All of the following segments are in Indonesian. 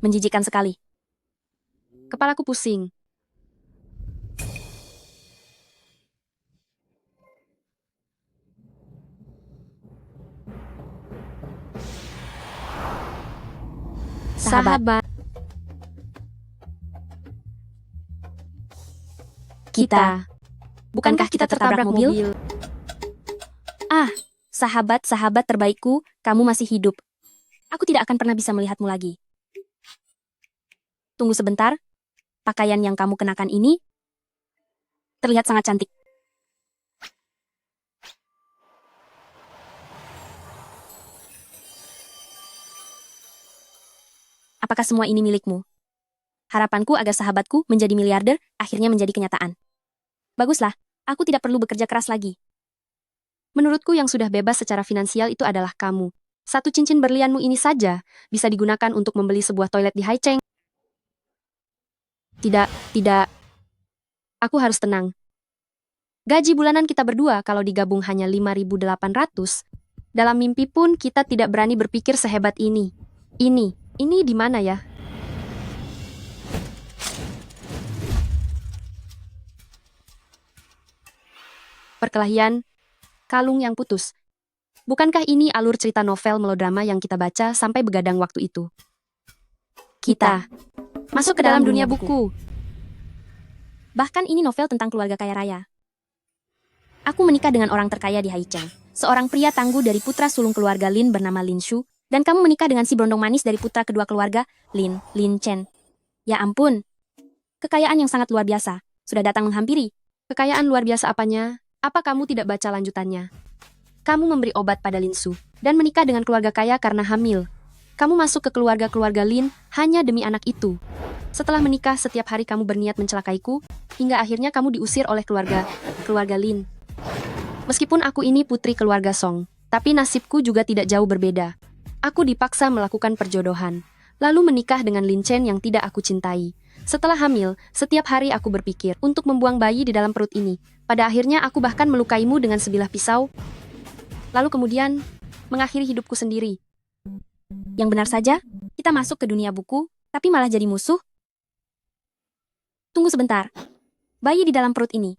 Menjijikan sekali. Kepalaku pusing. Sahabat kita. Bukankah kita tertabrak mobil? Ah, sahabat-sahabat terbaikku, kamu masih hidup. Aku tidak akan pernah bisa melihatmu lagi. Tunggu sebentar. Pakaian yang kamu kenakan ini terlihat sangat cantik. Apakah semua ini milikmu? Harapanku agar sahabatku menjadi miliarder akhirnya menjadi kenyataan. Baguslah, aku tidak perlu bekerja keras lagi. Menurutku yang sudah bebas secara finansial itu adalah kamu. Satu cincin berlianmu ini saja bisa digunakan untuk membeli sebuah toilet di Haicheng. Tidak. Aku harus tenang. Gaji bulanan kita berdua kalau digabung hanya 5.800. Dalam mimpi pun kita tidak berani berpikir sehebat ini. Ini di mana ya? Perkelahian, kalung yang putus. Bukankah ini alur cerita novel melodrama yang kita baca sampai begadang waktu itu? Kita masuk ke dalam dunia buku. Bahkan ini novel tentang keluarga kaya raya. Aku menikah dengan orang terkaya di Haicheng, seorang pria tangguh dari putra sulung keluarga Lin bernama Lin Shu, dan kamu menikah dengan si berondong manis dari putra kedua keluarga, Lin Chen. Ya ampun, kekayaan yang sangat luar biasa, sudah datang menghampiri. Kekayaan luar biasa apanya? Apa kamu tidak baca lanjutannya? Kamu memberi obat pada Lin Shu, dan menikah dengan keluarga kaya karena hamil. Kamu masuk ke keluarga-keluarga Lin hanya demi anak itu. Setelah menikah, setiap hari kamu berniat mencelakaiku, hingga akhirnya kamu diusir oleh keluarga Lin. Meskipun aku ini putri keluarga Song, tapi nasibku juga tidak jauh berbeda. Aku dipaksa melakukan perjodohan, lalu menikah dengan Lin Chen yang tidak aku cintai. Setelah hamil, setiap hari aku berpikir untuk membuang bayi di dalam perut ini. Pada akhirnya aku bahkan melukaimu dengan sebilah pisau, lalu kemudian mengakhiri hidupku sendiri. Yang benar saja, kita masuk ke dunia buku, tapi malah jadi musuh. Tunggu sebentar. Bayi di dalam perut ini.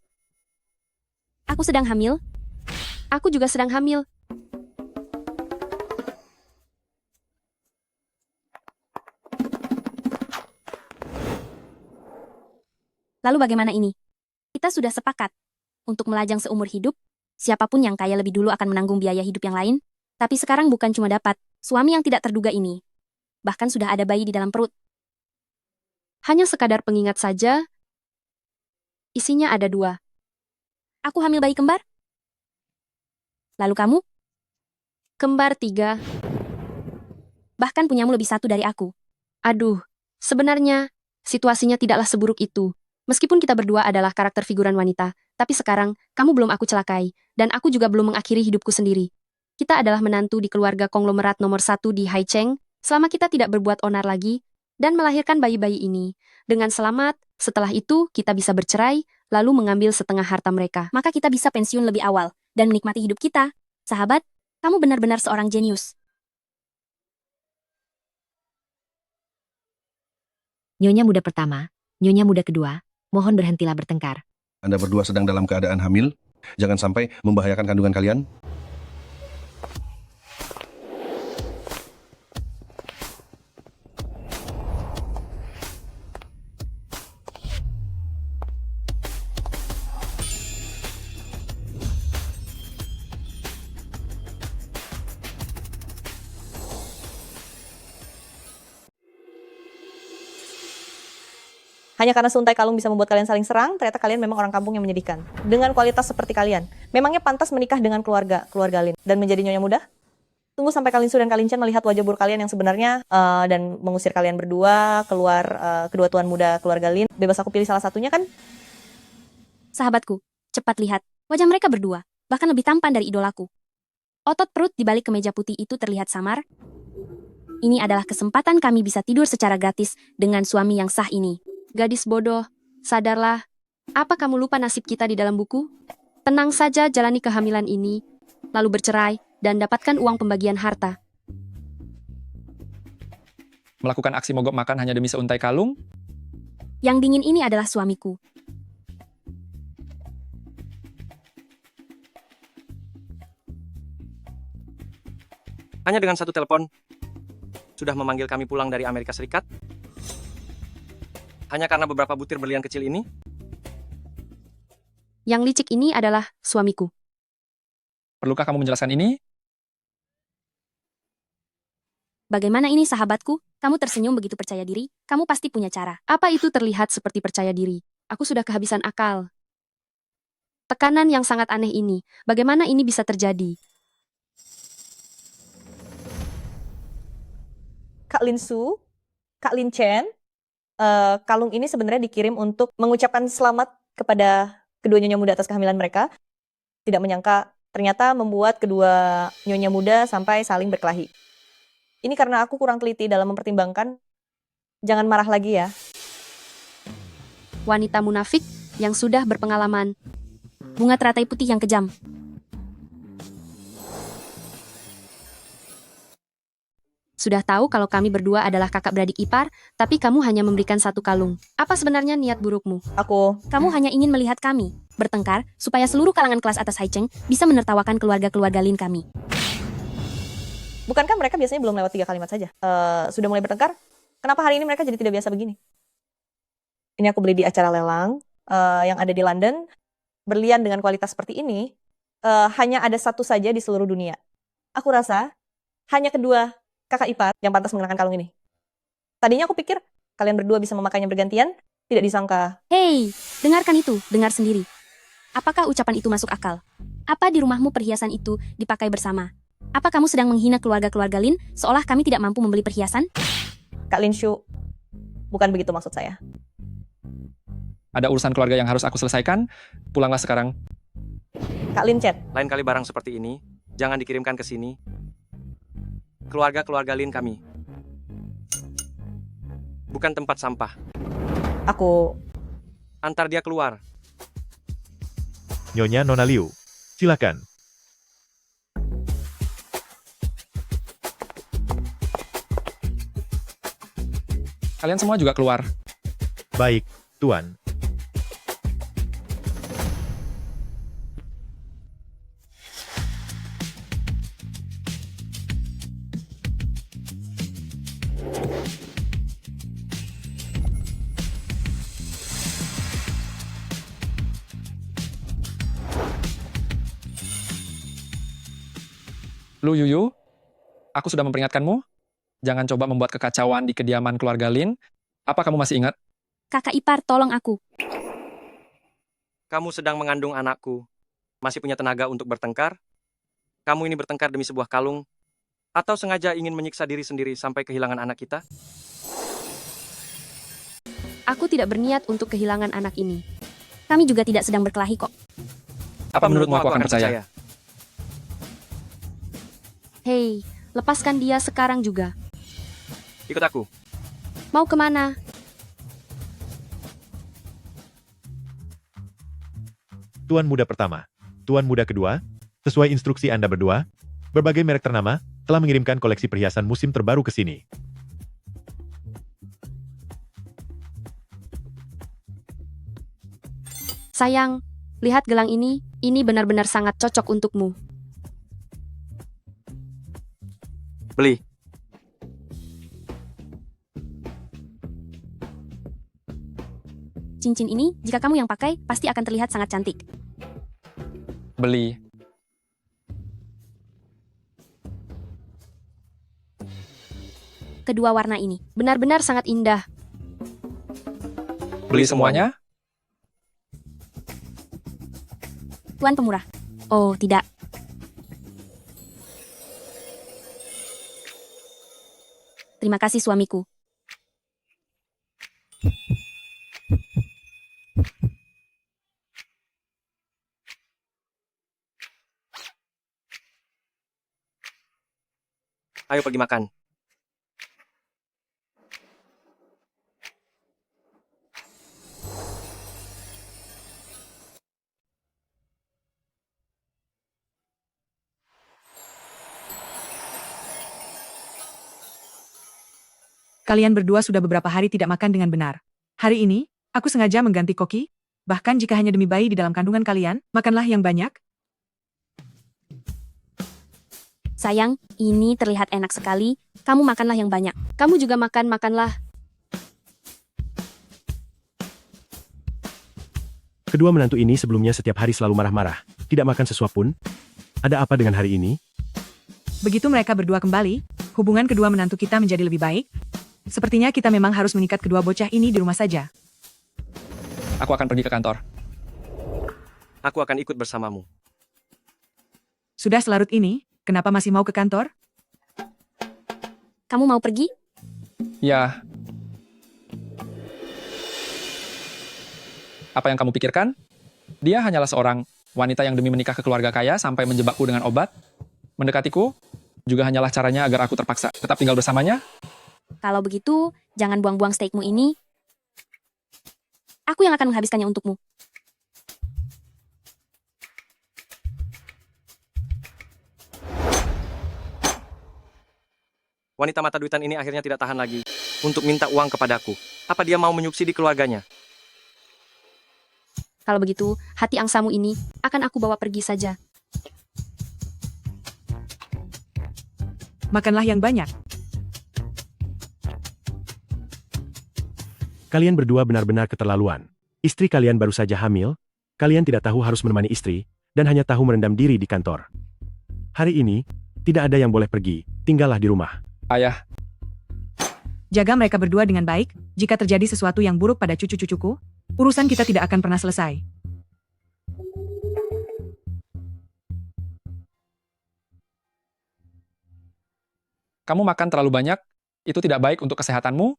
Aku sedang hamil. Aku juga sedang hamil. Lalu bagaimana ini? Kita sudah sepakat untuk melajang seumur hidup. Siapapun yang kaya lebih dulu akan menanggung biaya hidup yang lain. Tapi sekarang bukan cuma dapat suami yang tidak terduga ini. Bahkan sudah ada bayi di dalam perut. Hanya sekadar pengingat saja, isinya ada 2. Aku hamil bayi kembar. Lalu kamu? Kembar 3. Bahkan punyamu lebih 1 dari aku. Aduh, sebenarnya situasinya tidaklah seburuk itu. Meskipun kita berdua adalah karakter figuran wanita, tapi sekarang kamu belum aku celakai, dan aku juga belum mengakhiri hidupku sendiri. Kita adalah menantu di keluarga konglomerat nomor 1 di Haicheng, selama kita tidak berbuat onar lagi, dan melahirkan bayi-bayi ini. Dengan selamat, setelah itu kita bisa bercerai, lalu mengambil setengah harta mereka. Maka kita bisa pensiun lebih awal, dan menikmati hidup kita. Sahabat, kamu benar-benar seorang jenius. Nyonya muda pertama, nyonya muda kedua, mohon berhentilah bertengkar. Anda berdua sedang dalam keadaan hamil. Jangan sampai membahayakan kandungan kalian. Hanya karena suntai kalung bisa membuat kalian saling serang, ternyata kalian memang orang kampung yang menyedihkan. Dengan kualitas seperti kalian, memangnya pantas menikah dengan keluarga Lin dan menjadi nyonya muda? Tunggu sampai Kalin Su dan Kalin Chen melihat wajah buruk kalian yang sebenarnya dan mengusir kalian berdua keluar kedua tuan muda keluarga Lin. Bebas aku pilih salah satunya kan? Sahabatku, cepat lihat. Wajah mereka berdua, bahkan lebih tampan dari idolaku. Otot perut di balik kemeja putih itu terlihat samar. Ini adalah kesempatan kami bisa tidur secara gratis dengan suami yang sah ini. Gadis bodoh, sadarlah. Apa kamu lupa nasib kita di dalam buku? Tenang saja jalani kehamilan ini, lalu bercerai, dan dapatkan uang pembagian harta. Melakukan aksi mogok makan hanya demi seuntai kalung? Yang dingin ini adalah suamiku. Hanya dengan satu telepon, sudah memanggil kami pulang dari Amerika Serikat? Hanya karena beberapa butir berlian kecil ini? Yang licik ini adalah suamiku. Perlukah kamu menjelaskan ini? Bagaimana ini sahabatku? Kamu tersenyum begitu percaya diri? Kamu pasti punya cara. Apa itu terlihat seperti percaya diri? Aku sudah kehabisan akal. Tekanan yang sangat aneh ini. Bagaimana ini bisa terjadi? Kak Lin Su, Kak Lin Chen, kalung ini sebenarnya dikirim untuk mengucapkan selamat kepada kedua nyonya muda atas kehamilan mereka. Tidak menyangka ternyata membuat kedua nyonya muda sampai saling berkelahi. Ini karena aku kurang teliti dalam mempertimbangkan. Jangan marah lagi ya. Wanita munafik yang sudah berpengalaman. Bunga teratai putih yang kejam. Sudah tahu kalau kami berdua adalah kakak beradik ipar, tapi kamu hanya memberikan satu kalung. Apa sebenarnya niat burukmu? Kamu hanya ingin melihat kami bertengkar supaya seluruh kalangan kelas atas Haicheng bisa menertawakan keluarga-keluarga Lin kami. Bukankah mereka biasanya belum lewat 3 kalimat saja? Sudah mulai bertengkar? Kenapa hari ini mereka jadi tidak biasa begini? Ini aku beli di acara lelang yang ada di London. Berlian dengan kualitas seperti ini hanya ada satu saja di seluruh dunia. Aku rasa hanya kedua kakak ipar yang pantas mengenakan kalung ini. Tadinya aku pikir kalian berdua bisa memakainya bergantian, tidak disangka. Hei, dengarkan itu, dengar sendiri. Apakah ucapan itu masuk akal? Apa di rumahmu perhiasan itu dipakai bersama? Apa kamu sedang menghina keluarga-keluarga Lin seolah kami tidak mampu membeli perhiasan? Kak Lin Shu, bukan begitu maksud saya. Ada urusan keluarga yang harus aku selesaikan? Pulanglah sekarang. Kak Lin Chen, Lain kali barang seperti ini, jangan dikirimkan ke sini. Keluarga-keluarga Lin kami. Bukan tempat sampah. aku Antar dia keluar. Nyonya Nona Liu, silakan. Kalian semua juga keluar. Baik, Tuan. Lu Yuyu, aku sudah memperingatkanmu. Jangan coba membuat kekacauan di kediaman keluarga Lin. Apa kamu masih ingat? Kakak ipar, tolong aku. Kamu sedang mengandung anakku. Masih punya tenaga untuk bertengkar? Kamu ini bertengkar demi sebuah kalung? Atau sengaja ingin menyiksa diri sendiri sampai kehilangan anak kita? Aku tidak berniat untuk kehilangan anak ini. Kami juga tidak sedang berkelahi kok. Apa menurutmu aku akan percaya? Hei, lepaskan dia sekarang juga. Ikut aku. Mau kemana? Tuan muda pertama, Tuan muda kedua, sesuai instruksi Anda berdua, berbagai merek ternama telah mengirimkan koleksi perhiasan musim terbaru ke sini. Sayang, lihat gelang ini benar-benar sangat cocok untukmu. Beli. Cincin ini, jika kamu yang pakai, pasti akan terlihat sangat cantik. Beli. Kedua warna ini, benar-benar sangat indah. Beli semuanya? Tuan pemurah. Oh, tidak. Terima kasih suamiku. Ayo pergi makan. Kalian berdua sudah beberapa hari tidak makan dengan benar. Hari ini, aku sengaja mengganti koki. Bahkan jika hanya demi bayi di dalam kandungan kalian, makanlah yang banyak. Sayang, ini terlihat enak sekali. Kamu makanlah yang banyak. Kamu juga makanlah. Kedua menantu ini sebelumnya setiap hari selalu marah-marah, tidak makan sesuap pun. Ada apa dengan hari ini? Begitu mereka berdua kembali, hubungan kedua menantu kita menjadi lebih baik. Sepertinya kita memang harus mengikat kedua bocah ini di rumah saja. Aku akan pergi ke kantor. Aku akan ikut bersamamu. Sudah selarut ini, kenapa masih mau ke kantor? Kamu mau pergi? Ya. Apa yang kamu pikirkan? Dia hanyalah seorang wanita yang demi menikah ke keluarga kaya sampai menjebakku dengan obat. Mendekatiku juga hanyalah caranya agar aku terpaksa tetap tinggal bersamanya. Kalau begitu, jangan buang-buang steakmu ini. Aku yang akan menghabiskannya untukmu. Wanita mata duitan ini akhirnya tidak tahan lagi untuk minta uang kepadaku. Apa dia mau menyubsidi keluarganya? Kalau begitu, hati angsamu ini akan aku bawa pergi saja. Makanlah yang banyak. Kalian berdua benar-benar keterlaluan. Istri kalian baru saja hamil, kalian tidak tahu harus menemani istri, dan hanya tahu merendam diri di kantor. Hari ini, tidak ada yang boleh pergi, tinggallah di rumah. Ayah, Jaga mereka berdua dengan baik. Jika terjadi sesuatu yang buruk pada cucu-cucuku, urusan kita tidak akan pernah selesai. kamu makan terlalu banyak, itu tidak baik untuk kesehatanmu.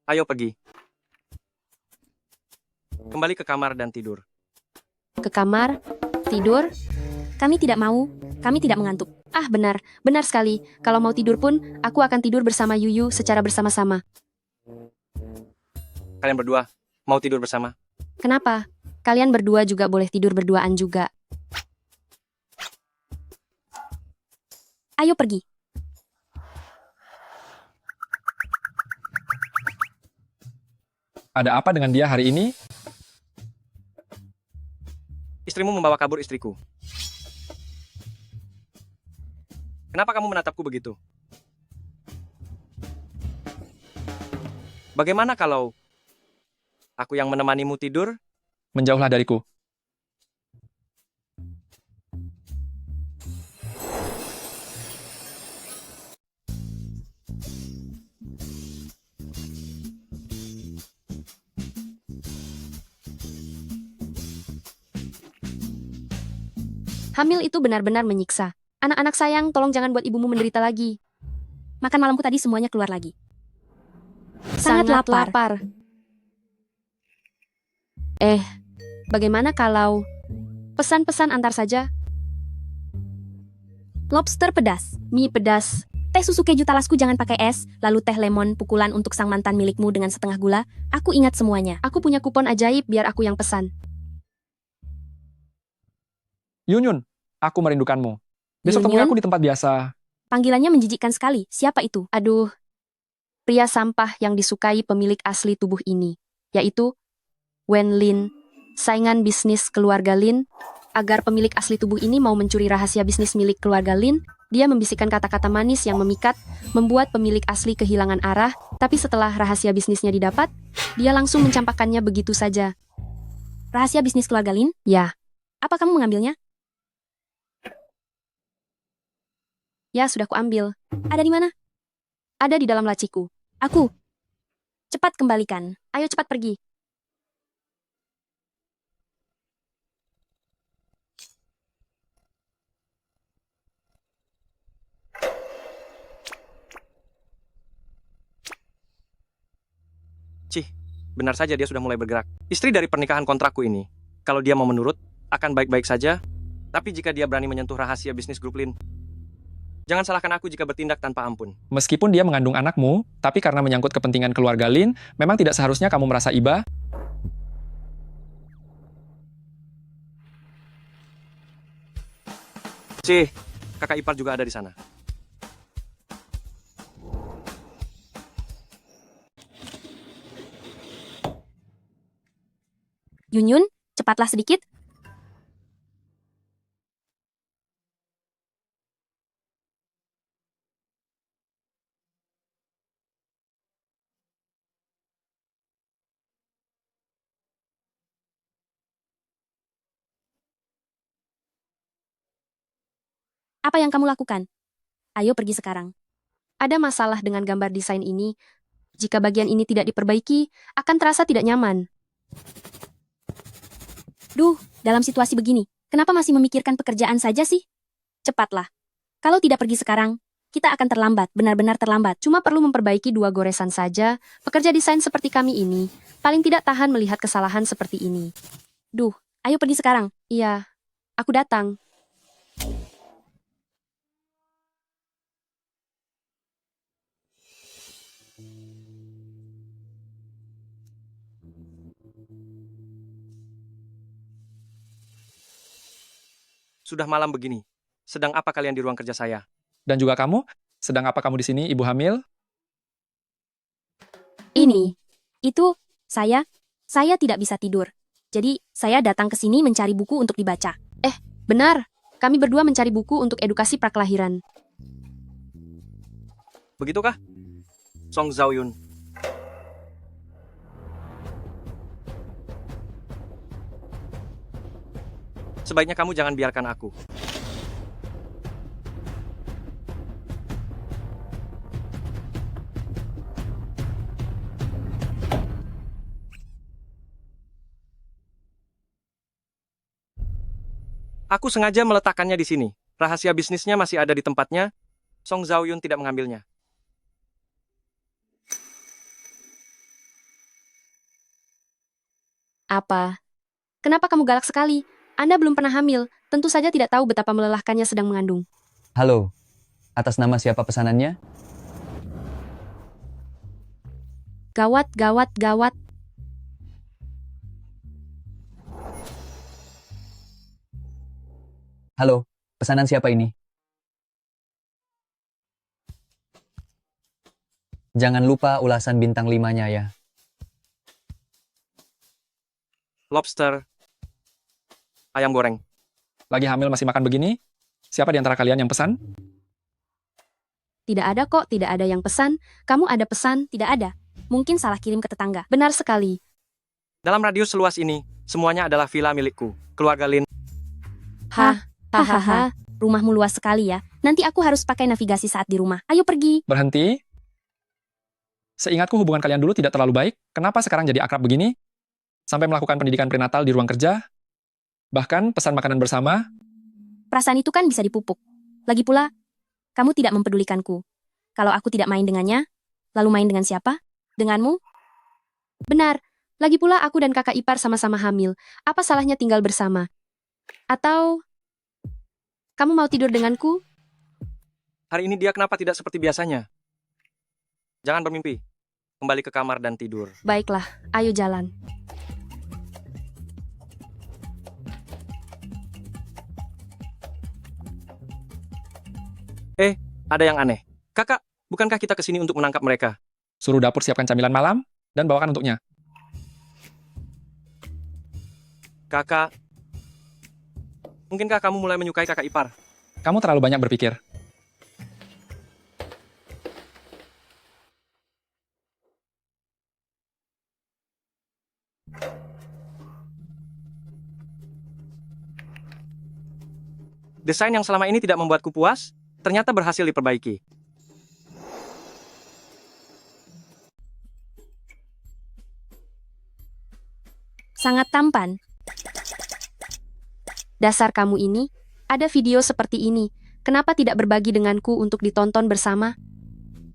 Ayo pergi. Kembali ke kamar dan tidur. Ke kamar, tidur. Kami tidak mau, kami tidak mengantuk. Ah, benar sekali. Kalau mau tidur pun, aku akan tidur bersama Yuyu secara bersama-sama. Kalian berdua mau tidur bersama? Kenapa? Kalian berdua juga boleh tidur berduaan juga. Ayo pergi. Ada apa dengan dia hari ini? Istrimu membawa kabur istriku. Kenapa kamu menatapku begitu? Bagaimana kalau aku yang menemanimu tidur? Menjauhlah dariku. Hamil itu benar-benar menyiksa. Anak-anak sayang, tolong jangan buat ibumu menderita lagi. Makan malamku tadi semuanya keluar lagi. Sangat lapar. Bagaimana kalau pesan-pesan antar saja? Lobster pedas, mie pedas, teh susu keju talasku jangan pakai es, lalu teh lemon pukulan untuk sang mantan milikmu dengan setengah gula. Aku ingat semuanya. Aku punya kupon ajaib biar aku yang pesan. Yunyun, aku merindukanmu. Besok temui Yunyun? aku di tempat biasa. Panggilannya menjijikkan sekali. Siapa itu? Aduh. Pria sampah yang disukai pemilik asli tubuh ini, yaitu Wen Lin, saingan bisnis keluarga Lin. Agar pemilik asli tubuh ini mau mencuri rahasia bisnis milik keluarga Lin, dia membisikkan kata-kata manis yang memikat, membuat pemilik asli kehilangan arah, tapi setelah rahasia bisnisnya didapat, dia langsung mencampakkannya begitu saja. Rahasia bisnis keluarga Lin? Ya. Apa kamu mengambilnya? Ya, sudah kuambil. Ada di mana? Ada di dalam laciku. Aku. Cepat kembalikan. Ayo cepat pergi. Cih, benar saja dia sudah mulai bergerak. Istri dari pernikahan kontrakku ini, kalau dia mau menurut, akan baik-baik saja. Tapi jika dia berani menyentuh rahasia bisnis grup Lin, jangan salahkan aku jika bertindak tanpa ampun. Meskipun dia mengandung anakmu, tapi karena menyangkut kepentingan keluarga Lin, memang tidak seharusnya kamu merasa iba. Cih, kakak ipar juga ada di sana. Yunyun, cepatlah sedikit. Apa yang kamu lakukan? Ayo pergi sekarang. Ada masalah dengan gambar desain ini. Jika bagian ini tidak diperbaiki, akan terasa tidak nyaman. Duh, dalam situasi begini, kenapa masih memikirkan pekerjaan saja sih? Cepatlah. Kalau tidak pergi sekarang, kita akan terlambat, benar-benar terlambat. Cuma perlu memperbaiki 2 goresan saja. Pekerja desain seperti kami ini, paling tidak tahan melihat kesalahan seperti ini. Duh, ayo pergi sekarang. Iya, aku datang. Sudah malam begini. Sedang apa kalian di ruang kerja saya? Dan juga kamu, sedang apa kamu di sini, ibu hamil? Ini, itu, saya tidak bisa tidur. Jadi, saya datang ke sini mencari buku untuk dibaca. Benar, kami berdua mencari buku untuk edukasi prakelahiran. Begitukah? Song Zhao-yun. Sebaiknya kamu jangan biarkan aku. Aku sengaja meletakkannya di sini. Rahasia bisnisnya masih ada di tempatnya. Song Zhao-yun tidak mengambilnya. Apa? Kenapa kamu galak sekali? Anda belum pernah hamil, tentu saja tidak tahu betapa melelahkannya sedang mengandung. Halo, atas nama siapa pesanannya? Gawat, gawat, gawat. Halo, pesanan siapa ini? Jangan lupa ulasan bintang 5-nya ya. Lobster. Ayam goreng. Lagi hamil masih makan begini? Siapa di antara kalian yang pesan? Tidak ada kok, tidak ada yang pesan. Kamu ada pesan, tidak ada. Mungkin salah kirim ke tetangga. Benar sekali. Dalam radius seluas ini, semuanya adalah villa milikku. Keluarga Lin. Hahaha, rumahmu luas sekali ya. Nanti aku harus pakai navigasi saat di rumah. Ayo pergi. Berhenti. Seingatku hubungan kalian dulu tidak terlalu baik. Kenapa sekarang jadi akrab begini? Sampai melakukan pendidikan prenatal di ruang kerja? Bahkan pesan makanan bersama? Perasaan itu kan bisa dipupuk. Lagi pula, kamu tidak mempedulikanku. Kalau aku tidak main dengannya, lalu main dengan siapa? Denganmu? Benar. Lagi pula aku dan kakak ipar sama-sama hamil. Apa salahnya tinggal bersama? Atau kamu mau tidur denganku? Hari ini dia kenapa tidak seperti biasanya? Jangan bermimpi. Kembali ke kamar dan tidur. Baiklah, ayo jalan. Ada yang aneh. Kakak, bukankah kita kesini untuk menangkap mereka? Suruh dapur siapkan camilan malam dan bawakan untuknya. Kakak, mungkinkah kamu mulai menyukai kakak ipar? Kamu terlalu banyak berpikir. Desain yang selama ini tidak membuatku puas, ternyata berhasil diperbaiki. Sangat tampan. Dasar kamu ini, ada video seperti ini. Kenapa tidak berbagi denganku untuk ditonton bersama?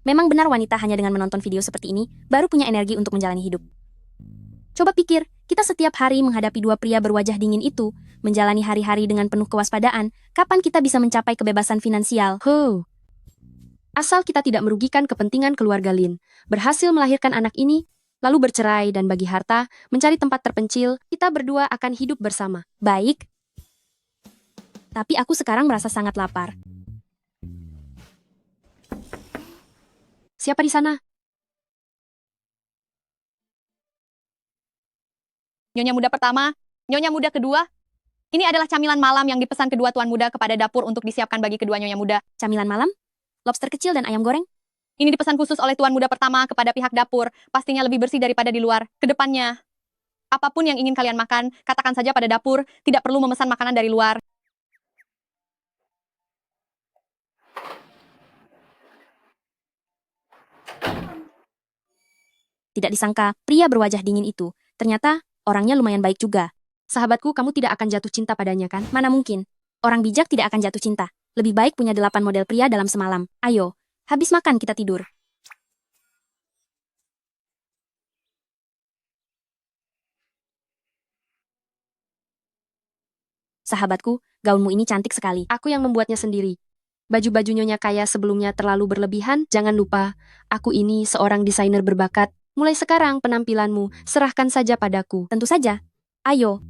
Memang benar wanita hanya dengan menonton video seperti ini, baru punya energi untuk menjalani hidup. Coba pikir, kita setiap hari menghadapi 2 pria berwajah dingin itu, menjalani hari-hari dengan penuh kewaspadaan, kapan kita bisa mencapai kebebasan finansial? Asal kita tidak merugikan kepentingan keluarga Lin, berhasil melahirkan anak ini, lalu bercerai dan bagi harta, mencari tempat terpencil, kita berdua akan hidup bersama. Baik. Tapi aku sekarang merasa sangat lapar. Siapa di sana? Nyonya muda pertama, nyonya muda kedua. Ini adalah camilan malam yang dipesan kedua tuan muda kepada dapur untuk disiapkan bagi kedua nyonya muda. Camilan malam? Lobster kecil dan ayam goreng? Ini dipesan khusus oleh tuan muda pertama kepada pihak dapur. Pastinya lebih bersih daripada di luar. Kedepannya, apapun yang ingin kalian makan, katakan saja pada dapur. Tidak perlu memesan makanan dari luar. Tidak disangka, pria berwajah dingin itu. Ternyata, orangnya lumayan baik juga. Sahabatku, kamu tidak akan jatuh cinta padanya kan? Mana mungkin. Orang bijak tidak akan jatuh cinta. Lebih baik punya 8 model pria dalam semalam. Ayo, habis makan kita tidur. Sahabatku, gaunmu ini cantik sekali. Aku yang membuatnya sendiri. Baju-baju nyonya kaya sebelumnya terlalu berlebihan. Jangan lupa, aku ini seorang desainer berbakat. Mulai sekarang penampilanmu, serahkan saja padaku. Tentu saja. Ayo.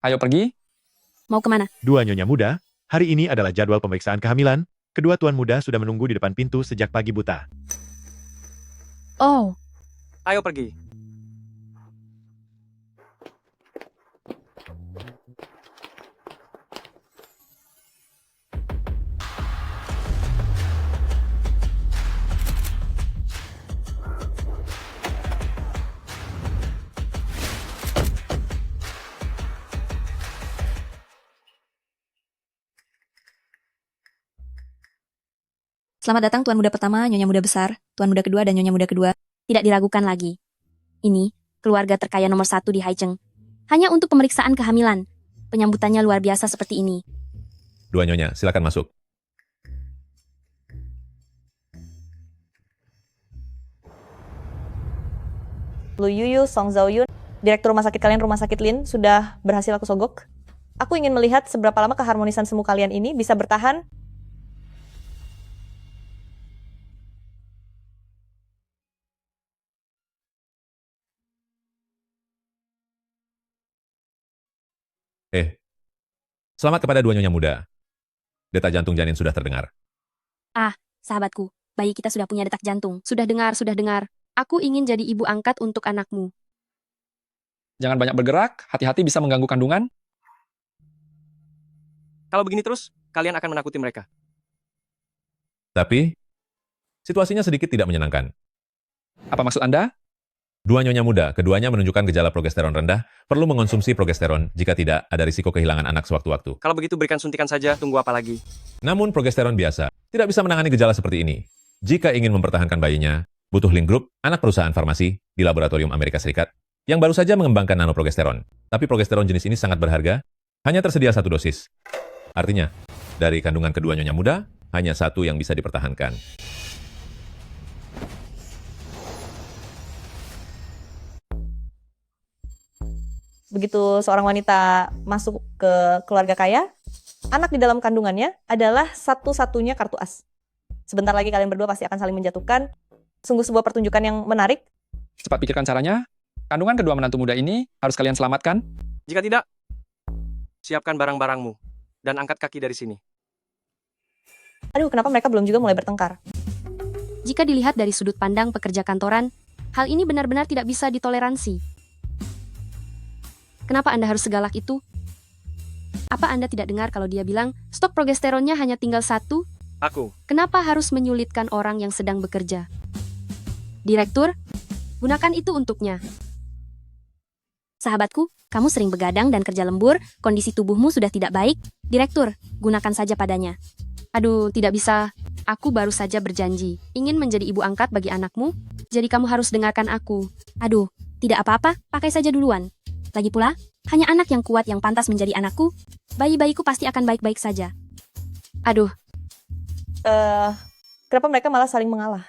Ayo pergi. Mau kemana? Dua nyonya muda, hari ini adalah jadwal pemeriksaan kehamilan. Kedua tuan muda sudah menunggu di depan pintu sejak pagi buta. Oh, Ayo pergi. Selamat datang tuan muda pertama, nyonya muda besar, tuan muda kedua, dan nyonya muda kedua. tidak diragukan lagi. Ini, keluarga terkaya nomor 1 di Haicheng. Hanya untuk pemeriksaan kehamilan. Penyambutannya luar biasa seperti ini. Dua nyonya, silakan masuk. Lu Yuyu, Song Zhaoyun, direktur rumah sakit kalian, rumah sakit Lin, sudah berhasil aku sogok. Aku ingin melihat seberapa lama keharmonisan semu kalian ini bisa bertahan. Selamat kepada dua nyonya muda. Detak jantung janin sudah terdengar. Sahabatku, bayi kita sudah punya detak jantung. Sudah dengar, sudah dengar. Aku ingin jadi ibu angkat untuk anakmu. Jangan banyak bergerak, hati-hati bisa mengganggu kandungan. Kalau begini terus, kalian akan menakuti mereka. Tapi, situasinya sedikit tidak menyenangkan. Apa maksud Anda? Dua nyonya muda, keduanya menunjukkan gejala progesteron rendah, perlu mengonsumsi progesteron, jika tidak, ada risiko kehilangan anak sewaktu-waktu. Kalau begitu berikan suntikan saja, tunggu apa lagi? Namun progesteron biasa, tidak bisa menangani gejala seperti ini. Jika ingin mempertahankan bayinya, butuh Lin Group, anak perusahaan farmasi, di laboratorium Amerika Serikat, yang baru saja mengembangkan nanoprogesteron. Tapi progesteron jenis ini sangat berharga, hanya tersedia 1 dosis. Artinya, dari kandungan kedua nyonya muda, hanya 1 yang bisa dipertahankan. Begitu seorang wanita masuk ke keluarga kaya, anak di dalam kandungannya adalah satu-satunya kartu as. Sebentar lagi kalian berdua pasti akan saling menjatuhkan. Sungguh sebuah pertunjukan yang menarik. Cepat pikirkan caranya. Kandungan kedua menantu muda ini harus kalian selamatkan. Jika tidak, siapkan barang-barangmu dan angkat kaki dari sini. Aduh, kenapa mereka belum juga mulai bertengkar? Jika dilihat dari sudut pandang pekerja kantoran, hal ini benar-benar tidak bisa ditoleransi. Kenapa Anda harus segalak itu? Apa Anda tidak dengar kalau dia bilang, stok progesteronnya hanya tinggal 1? Aku. Kenapa harus menyulitkan orang yang sedang bekerja? Direktur, gunakan itu untuknya. Sahabatku, kamu sering begadang dan kerja lembur, kondisi tubuhmu sudah tidak baik. Direktur, gunakan saja padanya. Aduh, tidak bisa. Aku baru saja berjanji, ingin menjadi ibu angkat bagi anakmu, jadi kamu harus dengarkan aku. Aduh, tidak apa-apa, pakai saja duluan. Lagi pula, hanya anak yang kuat yang pantas menjadi anakku. Bayi-bayiku pasti akan baik-baik saja. Aduh, Kenapa mereka malah saling mengalah?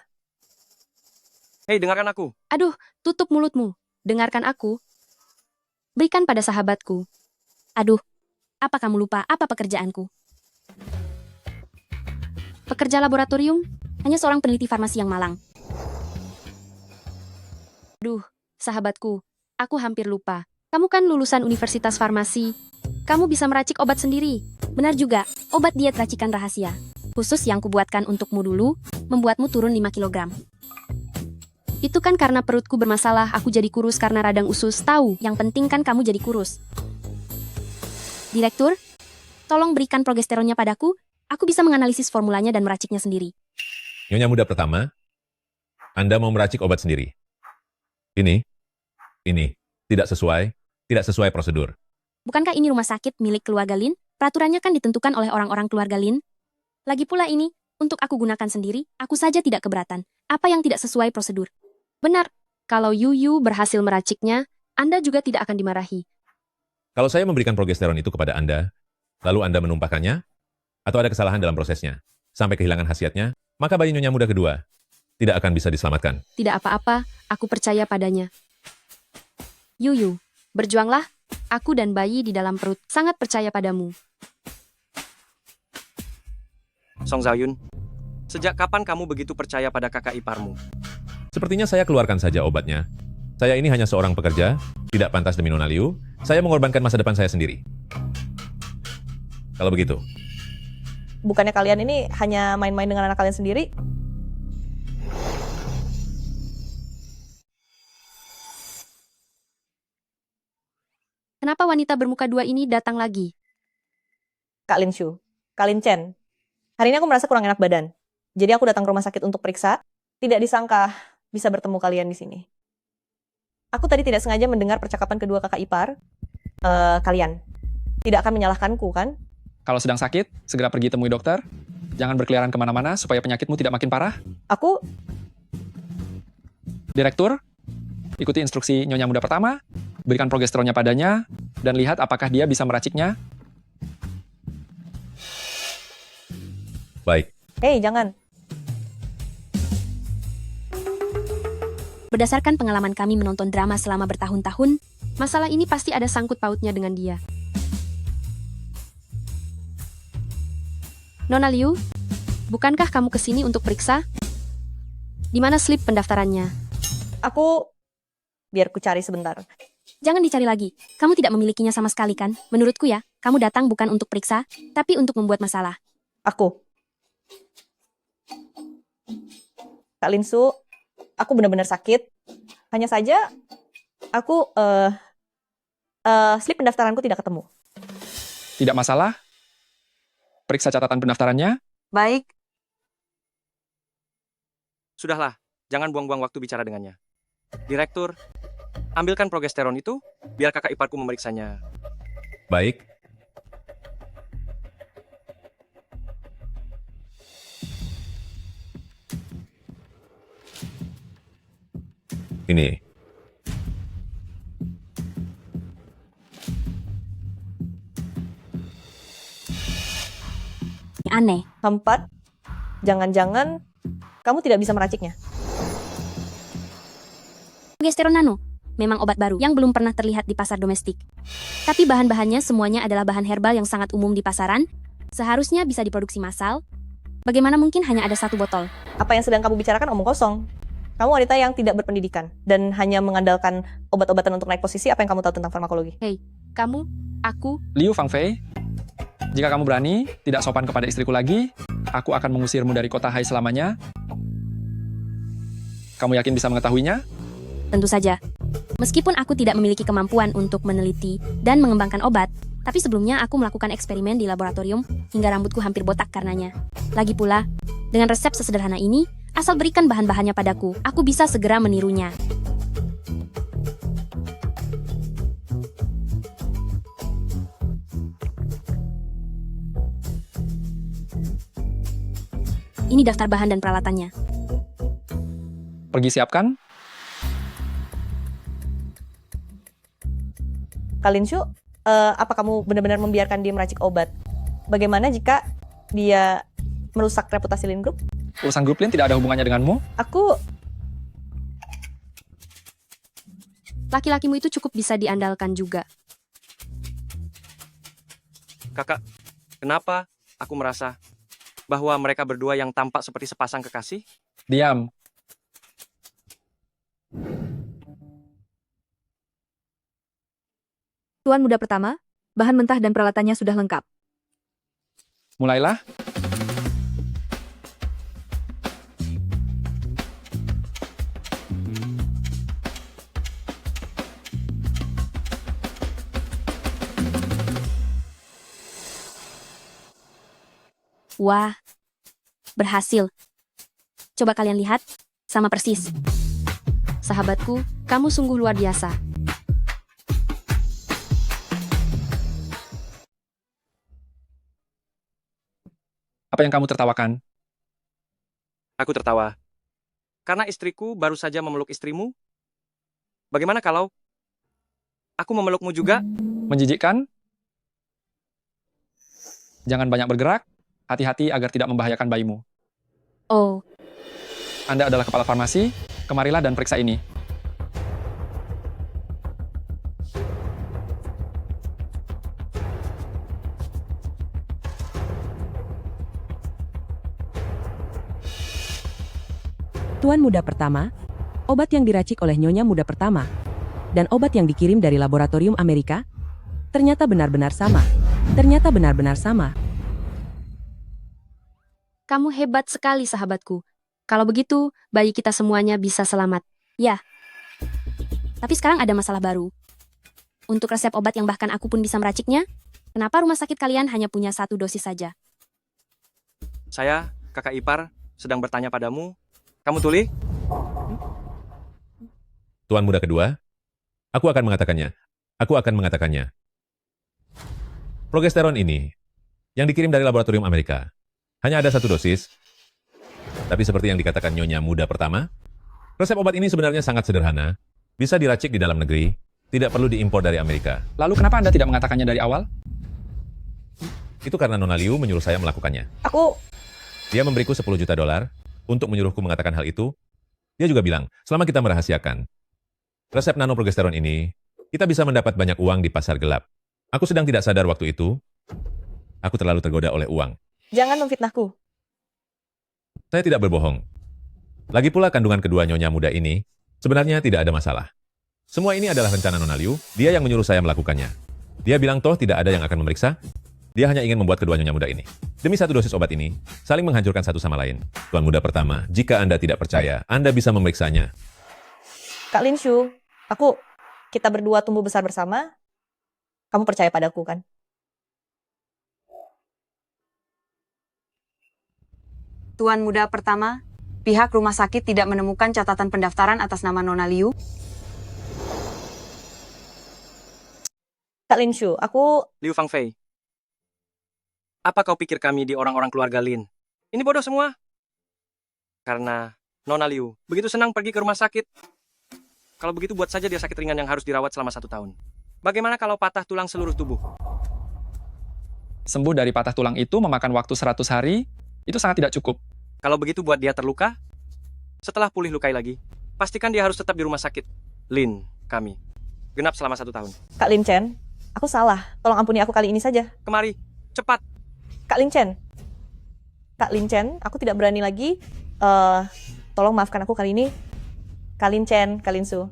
Hei, dengarkan aku. aduh, tutup mulutmu. Dengarkan aku. Berikan pada sahabatku. Aduh, apa kamu lupa apa pekerjaanku? Pekerja laboratorium? Hanya seorang peneliti farmasi yang malang. Duh, sahabatku, aku hampir lupa. Kamu kan lulusan Universitas Farmasi. Kamu bisa meracik obat sendiri. Benar juga, obat diet racikan rahasia. Khusus yang kubuatkan untukmu dulu, membuatmu turun 5 kilogram. Itu kan karena perutku bermasalah, aku jadi kurus karena radang usus. Tahu, yang penting kan kamu jadi kurus. Direktur, tolong berikan progesteronnya padaku. Aku bisa menganalisis formulanya dan meraciknya sendiri. Nyonya muda pertama, Anda mau meracik obat sendiri. Ini tidak sesuai prosedur. Bukankah ini rumah sakit milik keluarga Lin? Peraturannya kan ditentukan oleh orang-orang keluarga Lin. Lagi pula ini, untuk aku gunakan sendiri, aku saja tidak keberatan. Apa yang tidak sesuai prosedur? Benar, kalau Yuyu berhasil meraciknya, Anda juga tidak akan dimarahi. Kalau saya memberikan progesteron itu kepada Anda, lalu Anda menumpahkannya, atau ada kesalahan dalam prosesnya, sampai kehilangan khasiatnya, maka bayi nyonya muda kedua tidak akan bisa diselamatkan. Tidak apa-apa, aku percaya padanya. Yuyu, berjuanglah. Aku dan bayi di dalam perut sangat percaya padamu. Song Zaoyun, sejak kapan kamu begitu percaya pada kakak iparmu? Sepertinya saya keluarkan saja obatnya. Saya ini hanya seorang pekerja, tidak pantas demi Nona Liu. Saya mengorbankan masa depan saya sendiri. Kalau begitu, Bukannya kalian ini hanya main-main dengan anak kalian sendiri? Kenapa wanita bermuka dua ini datang lagi? Kak Lin Shu, Kak Lin Chen. Hari ini aku merasa kurang enak badan. Jadi aku datang ke rumah sakit untuk periksa. Tidak disangka bisa bertemu kalian di sini. Aku tadi tidak sengaja mendengar percakapan kedua kakak ipar. Kalian tidak akan menyalahkanku, kan? Kalau sedang sakit, segera pergi temui dokter. Jangan berkeliaran kemana-mana supaya penyakitmu tidak makin parah. Aku Direktur, ikuti instruksi nyonya muda pertama, berikan progesteronnya padanya, dan lihat apakah dia bisa meraciknya. baik. Hei, jangan. Berdasarkan pengalaman kami menonton drama selama bertahun-tahun, masalah ini pasti ada sangkut pautnya dengan dia. Nona Liu, bukankah kamu kesini untuk periksa? Di mana slip pendaftarannya? Biar ku cari sebentar. Jangan dicari lagi. Kamu tidak memilikinya sama sekali kan? Menurutku ya, kamu datang bukan untuk periksa, tapi untuk membuat masalah. Kak Lin Shu, aku benar-benar sakit. Hanya saja, slip pendaftaranku tidak ketemu. Tidak masalah. Periksa catatan pendaftarannya. Baik. Sudahlah, jangan buang-buang waktu bicara dengannya. Direktur, ambilkan progesteron itu, biar kakak iparku memeriksanya. Baik. Ini. Aneh. Keempat, jangan-jangan kamu tidak bisa meraciknya. Progesteron nano, memang obat baru yang belum pernah terlihat di pasar domestik. Tapi bahan-bahannya semuanya adalah bahan herbal yang sangat umum di pasaran, seharusnya bisa diproduksi massal. Bagaimana mungkin hanya ada satu botol? Apa yang sedang kamu bicarakan omong kosong. Kamu wanita yang tidak berpendidikan dan hanya mengandalkan obat-obatan untuk naik posisi. Apa yang kamu tahu tentang farmakologi? Hei, kamu, aku, Liu Fangfei, jika kamu berani, tidak sopan kepada istriku lagi, aku akan mengusirmu dari kota Hai selamanya. Kamu yakin bisa mengetahuinya? tentu saja. Meskipun aku tidak memiliki kemampuan untuk meneliti dan mengembangkan obat, tapi sebelumnya aku melakukan eksperimen di laboratorium hingga rambutku hampir botak karenanya. Lagi pula, dengan resep sesederhana ini, asal berikan bahan-bahannya padaku, aku bisa segera menirunya. Ini daftar bahan dan peralatannya. Pergi siapkan. Kak Lin Shu, apa kamu benar-benar membiarkan dia meracik obat? Bagaimana jika dia merusak reputasi Lin Group? Urusan grup Lin tidak ada hubungannya denganmu. Laki-lakimu itu cukup bisa diandalkan juga. Kakak, kenapa aku merasa bahwa mereka berdua yang tampak seperti sepasang kekasih? Diam. Tuan muda pertama, bahan mentah dan peralatannya sudah lengkap. Mulailah. Wah, berhasil. Coba kalian lihat, sama persis. Sahabatku, kamu sungguh luar biasa. Apa yang kamu tertawakan? Aku tertawa. Karena istriku baru saja memeluk istrimu. Bagaimana kalau aku memelukmu juga? Menjijikkan? Jangan banyak bergerak. Hati-hati agar tidak membahayakan bayimu. Oh, Anda adalah kepala farmasi. Kemarilah dan periksa ini. Tuan muda pertama, obat yang diracik oleh nyonya muda pertama, dan obat yang dikirim dari laboratorium Amerika, ternyata benar-benar sama. Ternyata benar-benar sama. kamu hebat sekali sahabatku. Kalau begitu, bayi kita semuanya bisa selamat. Ya. Tapi sekarang ada masalah baru. Untuk resep obat yang bahkan aku pun bisa meraciknya, kenapa rumah sakit kalian hanya punya 1 dosis saja? Saya, kakak ipar, sedang bertanya padamu. Kamu tuli? Tuan muda kedua, aku akan mengatakannya. Aku akan mengatakannya. Progesteron ini, yang dikirim dari laboratorium Amerika, hanya ada 1 dosis. Tapi seperti yang dikatakan nyonya muda pertama, resep obat ini sebenarnya sangat sederhana, bisa diracik di dalam negeri, tidak perlu diimpor dari Amerika. Lalu kenapa Anda tidak mengatakannya dari awal? Itu karena Nona Liu menyuruh saya melakukannya. Dia memberiku $10 juta untuk menyuruhku mengatakan hal itu. Dia juga bilang, selama kita merahasiakan resep nanoprogesteron ini, kita bisa mendapat banyak uang di pasar gelap. Aku sedang tidak sadar waktu itu. Aku terlalu tergoda oleh uang. Jangan memfitnahku. Saya tidak berbohong. Lagi pula kandungan kedua nyonya muda ini, sebenarnya tidak ada masalah. Semua ini adalah rencana Nona Liu, dia yang menyuruh saya melakukannya. Dia bilang toh tidak ada yang akan memeriksa, dia hanya ingin membuat kedua nyonya muda ini. Demi 1 dosis obat ini, saling menghancurkan satu sama lain. Tuan muda pertama, jika Anda tidak percaya, Anda bisa memeriksanya. Kak Lin Shu, kita berdua tumbuh besar bersama. Kamu percaya padaku kan? Tuan muda pertama, pihak rumah sakit tidak menemukan catatan pendaftaran atas nama Nona Liu. Kak Lin Shu, Liu Fangfei. Apa kau pikir kami di orang-orang keluarga Lin? Ini bodoh semua. Karena Nona Liu begitu senang pergi ke rumah sakit. Kalau begitu buat saja dia sakit ringan yang harus dirawat selama 1 tahun. Bagaimana kalau patah tulang seluruh tubuh? Sembuh dari patah tulang itu memakan waktu 100 hari, itu sangat tidak cukup. Kalau begitu buat dia terluka, setelah pulih lukai lagi, pastikan dia harus tetap di rumah sakit. Lin, kami. Genap selama 1 tahun. Kak Lin Chen, aku salah. Tolong ampuni aku kali ini saja. Kemari, cepat. Kak Lin Chen. Kak Lin Chen, aku tidak berani lagi. Tolong maafkan aku kali ini. Kak Lin Chen, Kak Lin Su.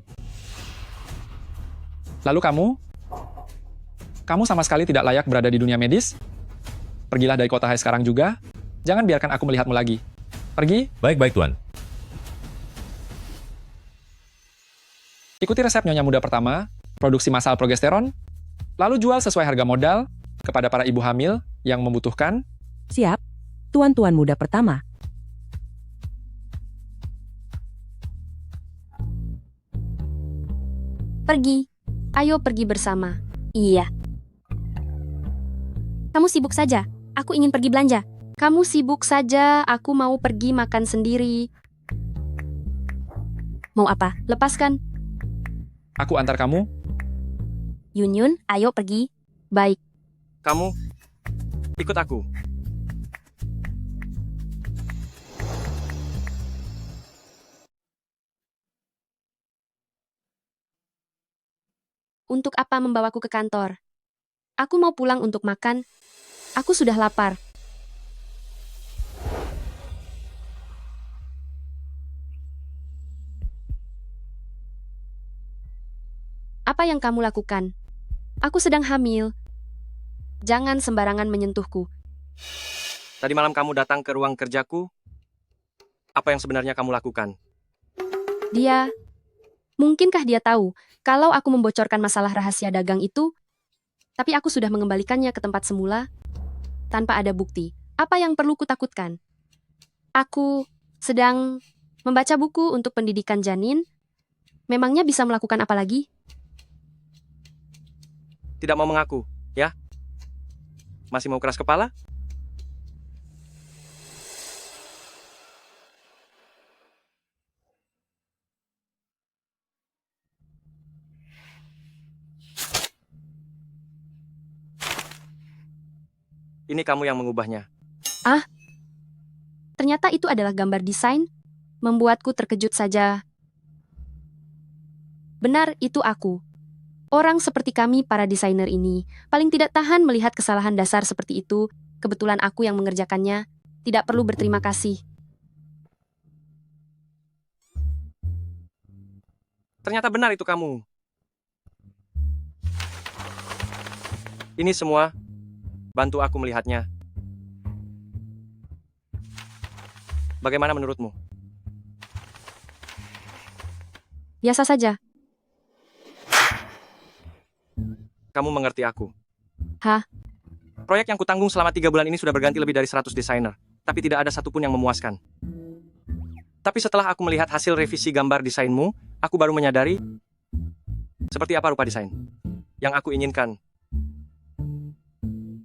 Lalu kamu sama sekali tidak layak berada di dunia medis. Pergilah dari kota Hai sekarang juga. Jangan biarkan aku melihatmu lagi. Pergi. Baik-baik, Tuan. Ikuti resep nyonya muda pertama, produksi massal progesteron, lalu jual sesuai harga modal kepada para ibu hamil yang membutuhkan. Siap, tuan-tuan muda pertama. Pergi. Ayo pergi bersama. Iya. Kamu sibuk saja. Aku ingin pergi belanja. Kamu sibuk saja. Aku mau pergi makan sendiri. Mau apa? Lepaskan. Aku antar kamu. Yun, ayo pergi. Baik. Kamu, ikut aku. Untuk apa membawaku ke kantor? Aku mau pulang untuk makan. Aku sudah lapar. Apa yang kamu lakukan? Aku sedang hamil. Jangan sembarangan menyentuhku. Tadi malam kamu datang ke ruang kerjaku. Apa yang sebenarnya kamu lakukan? Mungkinkah dia tahu kalau aku membocorkan masalah rahasia dagang itu, tapi aku sudah mengembalikannya ke tempat semula tanpa ada bukti. Apa yang perlu kutakutkan? Aku sedang membaca buku untuk pendidikan janin. Memangnya bisa melakukan apa lagi? Tidak mau mengaku, ya? Masih mau keras kepala? Ini kamu yang mengubahnya. Ternyata itu adalah gambar desain. Membuatku terkejut saja. Benar, itu aku. Orang seperti kami, para desainer ini, paling tidak tahan melihat kesalahan dasar seperti itu. Kebetulan aku yang mengerjakannya. Tidak perlu berterima kasih. Ternyata benar itu kamu. Ini semua, bantu aku melihatnya. Bagaimana menurutmu? Biasa saja. Kamu mengerti aku. Hah? Proyek yang kutanggung selama 3 bulan ini sudah berganti lebih dari 100 desainer, tapi tidak ada satupun yang memuaskan. Tapi setelah aku melihat hasil revisi gambar desainmu, aku baru menyadari seperti apa rupa desain yang aku inginkan.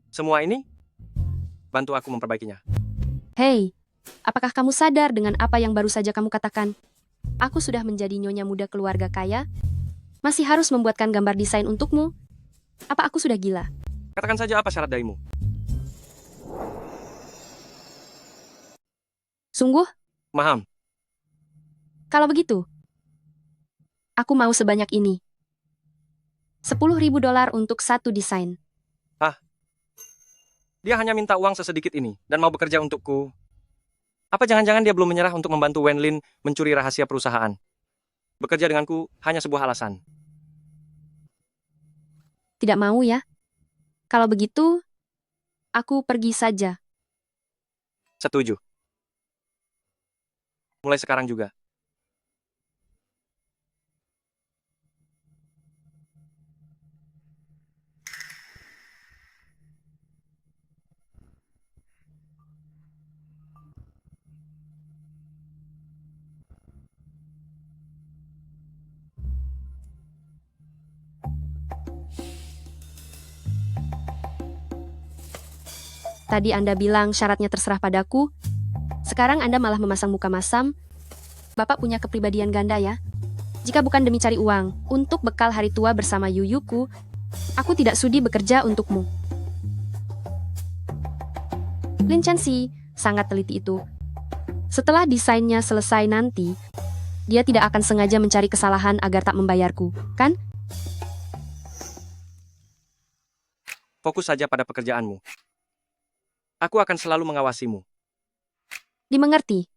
Semua ini, bantu aku memperbaikinya. Hei, apakah kamu sadar dengan apa yang baru saja kamu katakan? Aku sudah menjadi nyonya muda keluarga kaya? Masih harus membuatkan gambar desain untukmu? Apa aku sudah gila? Katakan saja apa syarat darimu. Sungguh? Maham. Kalau begitu, aku mau sebanyak ini. $10.000 untuk satu desain. Dia hanya minta uang sesedikit ini dan mau bekerja untukku. Apa jangan-jangan dia belum menyerah untuk membantu Wenlin mencuri rahasia perusahaan? Bekerja denganku hanya sebuah alasan. Tidak mau ya? Kalau begitu, aku pergi saja. Setuju. Mulai sekarang juga. Tadi Anda bilang syaratnya terserah padaku. Sekarang Anda malah memasang muka masam. Bapak punya kepribadian ganda ya? Jika bukan demi cari uang, untuk bekal hari tua bersama Yuyuku, aku tidak sudi bekerja untukmu. Lin Chanxi sangat teliti itu. Setelah desainnya selesai nanti, dia tidak akan sengaja mencari kesalahan agar tak membayarku, kan? Fokus saja pada pekerjaanmu. Aku akan selalu mengawasimu. Dimengerti.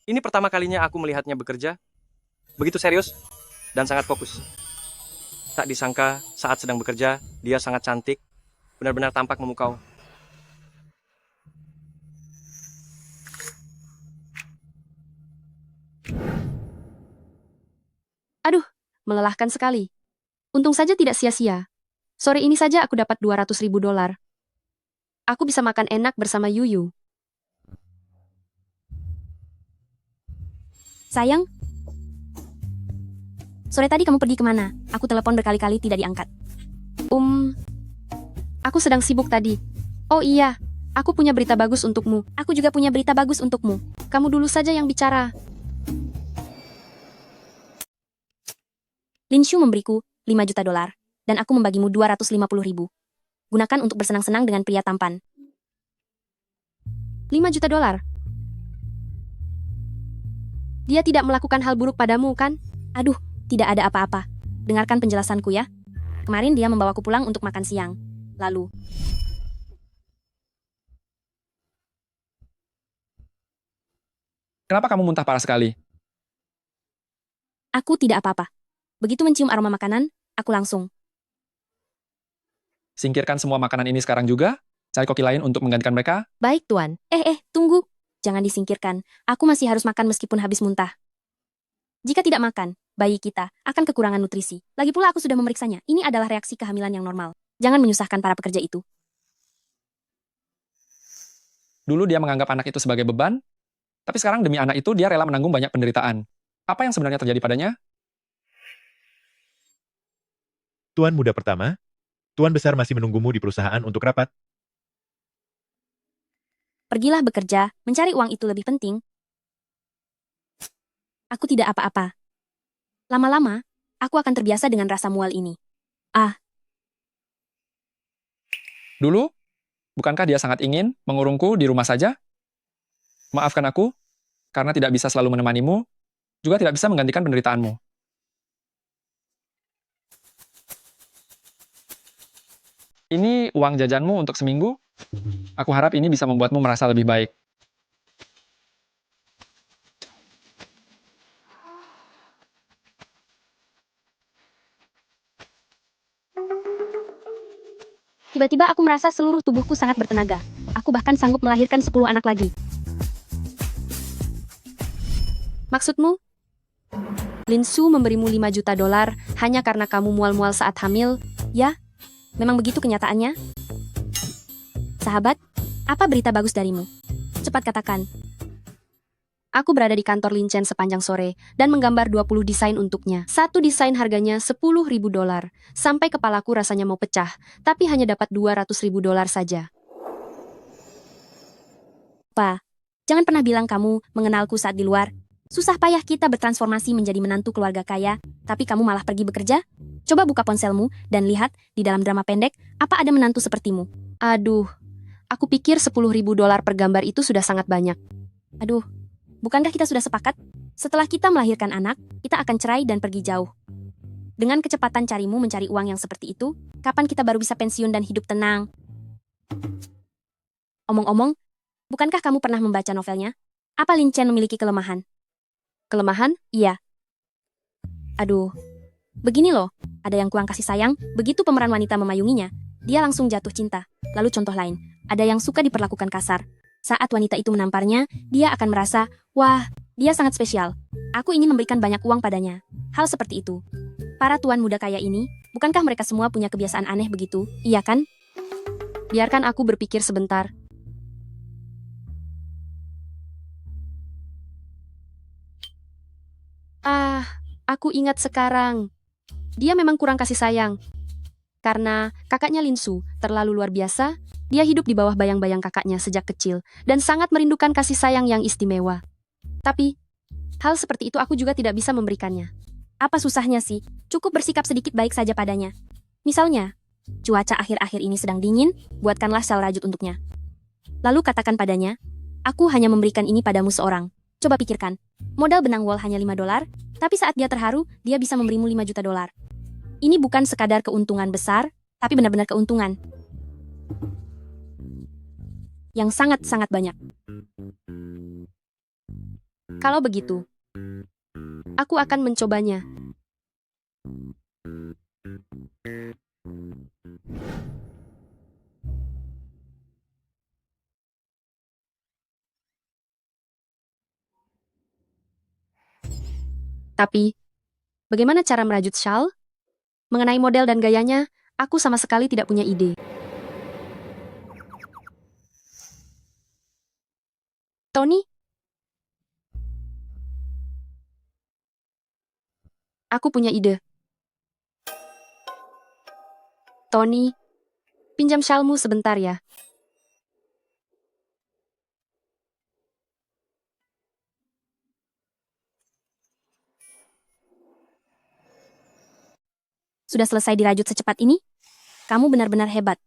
Ini pertama kalinya aku melihatnya bekerja. Begitu serius dan sangat fokus. Tak disangka saat sedang bekerja, dia sangat cantik. Benar-benar tampak memukau. Aduh, melelahkan sekali. Untung saja tidak sia-sia. Sore ini saja aku dapat $200.000. Aku bisa makan enak bersama Yuyu. Sayang, sore tadi kamu pergi kemana? Aku telepon berkali-kali tidak diangkat. Aku sedang sibuk tadi. Oh iya, aku punya berita bagus untukmu. Aku juga punya berita bagus untukmu. Kamu dulu saja yang bicara. Lin Shu memberiku $5 juta, dan aku membagimu $250.000. Gunakan untuk bersenang-senang dengan pria tampan. $5 juta? Dia tidak melakukan hal buruk padamu, kan? Aduh, tidak ada apa-apa. Dengarkan penjelasanku ya. Kemarin dia membawaku pulang untuk makan siang. Lalu, Kenapa kamu muntah parah sekali? Aku tidak apa-apa. Begitu mencium aroma makanan, aku langsung. Singkirkan semua makanan ini sekarang juga. Cari koki lain untuk menggantikan mereka. Baik, Tuan. Tunggu. Jangan disingkirkan. Aku masih harus makan meskipun habis muntah. Jika tidak makan, bayi kita akan kekurangan nutrisi. Lagi pula aku sudah memeriksanya. Ini adalah reaksi kehamilan yang normal. Jangan menyusahkan para pekerja itu. Dulu dia menganggap anak itu sebagai beban, tapi sekarang demi anak itu dia rela menanggung banyak penderitaan. Apa yang sebenarnya terjadi padanya? Tuan muda pertama, Tuan besar masih menunggumu di perusahaan untuk rapat. Pergilah bekerja, mencari uang itu lebih penting. Aku tidak apa-apa. Lama-lama, aku akan terbiasa dengan rasa mual ini. Dulu, bukankah dia sangat ingin mengurungku di rumah saja? Maafkan aku, karena tidak bisa selalu menemanimu, juga tidak bisa menggantikan penderitaanmu. Ini uang jajanmu untuk seminggu. Aku harap ini bisa membuatmu merasa lebih baik. Tiba-tiba aku merasa seluruh tubuhku sangat bertenaga. Aku bahkan sanggup melahirkan 10 anak lagi. Maksudmu? Lin Su memberimu 5 juta dolar hanya karena kamu mual-mual saat hamil, ya? Memang begitu kenyataannya? Sahabat, apa berita bagus darimu? Cepat katakan. Aku berada di kantor Lin Chen sepanjang sore dan menggambar 20 desain untuknya. Satu desain harganya 10.000 dolar. Sampai kepalaku rasanya mau pecah, tapi hanya dapat 200.000 dolar saja. Pa, jangan pernah bilang kamu mengenalku saat di luar. Susah payah kita bertransformasi menjadi menantu keluarga kaya, tapi kamu malah pergi bekerja? Coba buka ponselmu dan lihat di dalam drama pendek, apa ada menantu sepertimu? Aduh, aku pikir 10.000 dolar per gambar itu sudah sangat banyak. Aduh, bukankah kita sudah sepakat? Setelah kita melahirkan anak, kita akan cerai dan pergi jauh. Dengan kecepatan carimu mencari uang yang seperti itu, kapan kita baru bisa pensiun dan hidup tenang? Omong-omong, bukankah kamu pernah membaca novelnya? Apa Lin Chen memiliki kelemahan? Kelemahan? Iya. Aduh, begini loh, ada yang kurang kasih sayang, begitu pemeran wanita memayunginya, dia langsung jatuh cinta. Lalu contoh lain, ada yang suka diperlakukan kasar. Saat wanita itu menamparnya, dia akan merasa, wah, dia sangat spesial. Aku ingin memberikan banyak uang padanya. Hal seperti itu. Para tuan muda kaya ini, bukankah mereka semua punya kebiasaan aneh begitu? Iya kan? Biarkan aku berpikir sebentar. Aku ingat sekarang. Dia memang kurang kasih sayang. Karena kakaknya Lin Su terlalu luar biasa, dia hidup di bawah bayang-bayang kakaknya sejak kecil dan sangat merindukan kasih sayang yang istimewa. Tapi, hal seperti itu aku juga tidak bisa memberikannya. Apa susahnya sih? Cukup bersikap sedikit baik saja padanya. Misalnya, cuaca akhir-akhir ini sedang dingin, buatkanlah sel rajut untuknya. Lalu katakan padanya, aku hanya memberikan ini padamu seorang. Coba pikirkan, modal benang wol hanya 5 dolar, tapi saat dia terharu, dia bisa memberimu 5 juta dolar. Ini bukan sekadar keuntungan besar, tapi benar-benar keuntungan yang sangat-sangat banyak. Kalau begitu, aku akan mencobanya. Tapi, bagaimana cara merajut shawl? Mengenai model dan gayanya, aku sama sekali tidak punya ide. Tony? Aku punya ide. Tony, pinjam shawlmu sebentar ya. Sudah selesai dirajut secepat ini? Kamu benar-benar hebat.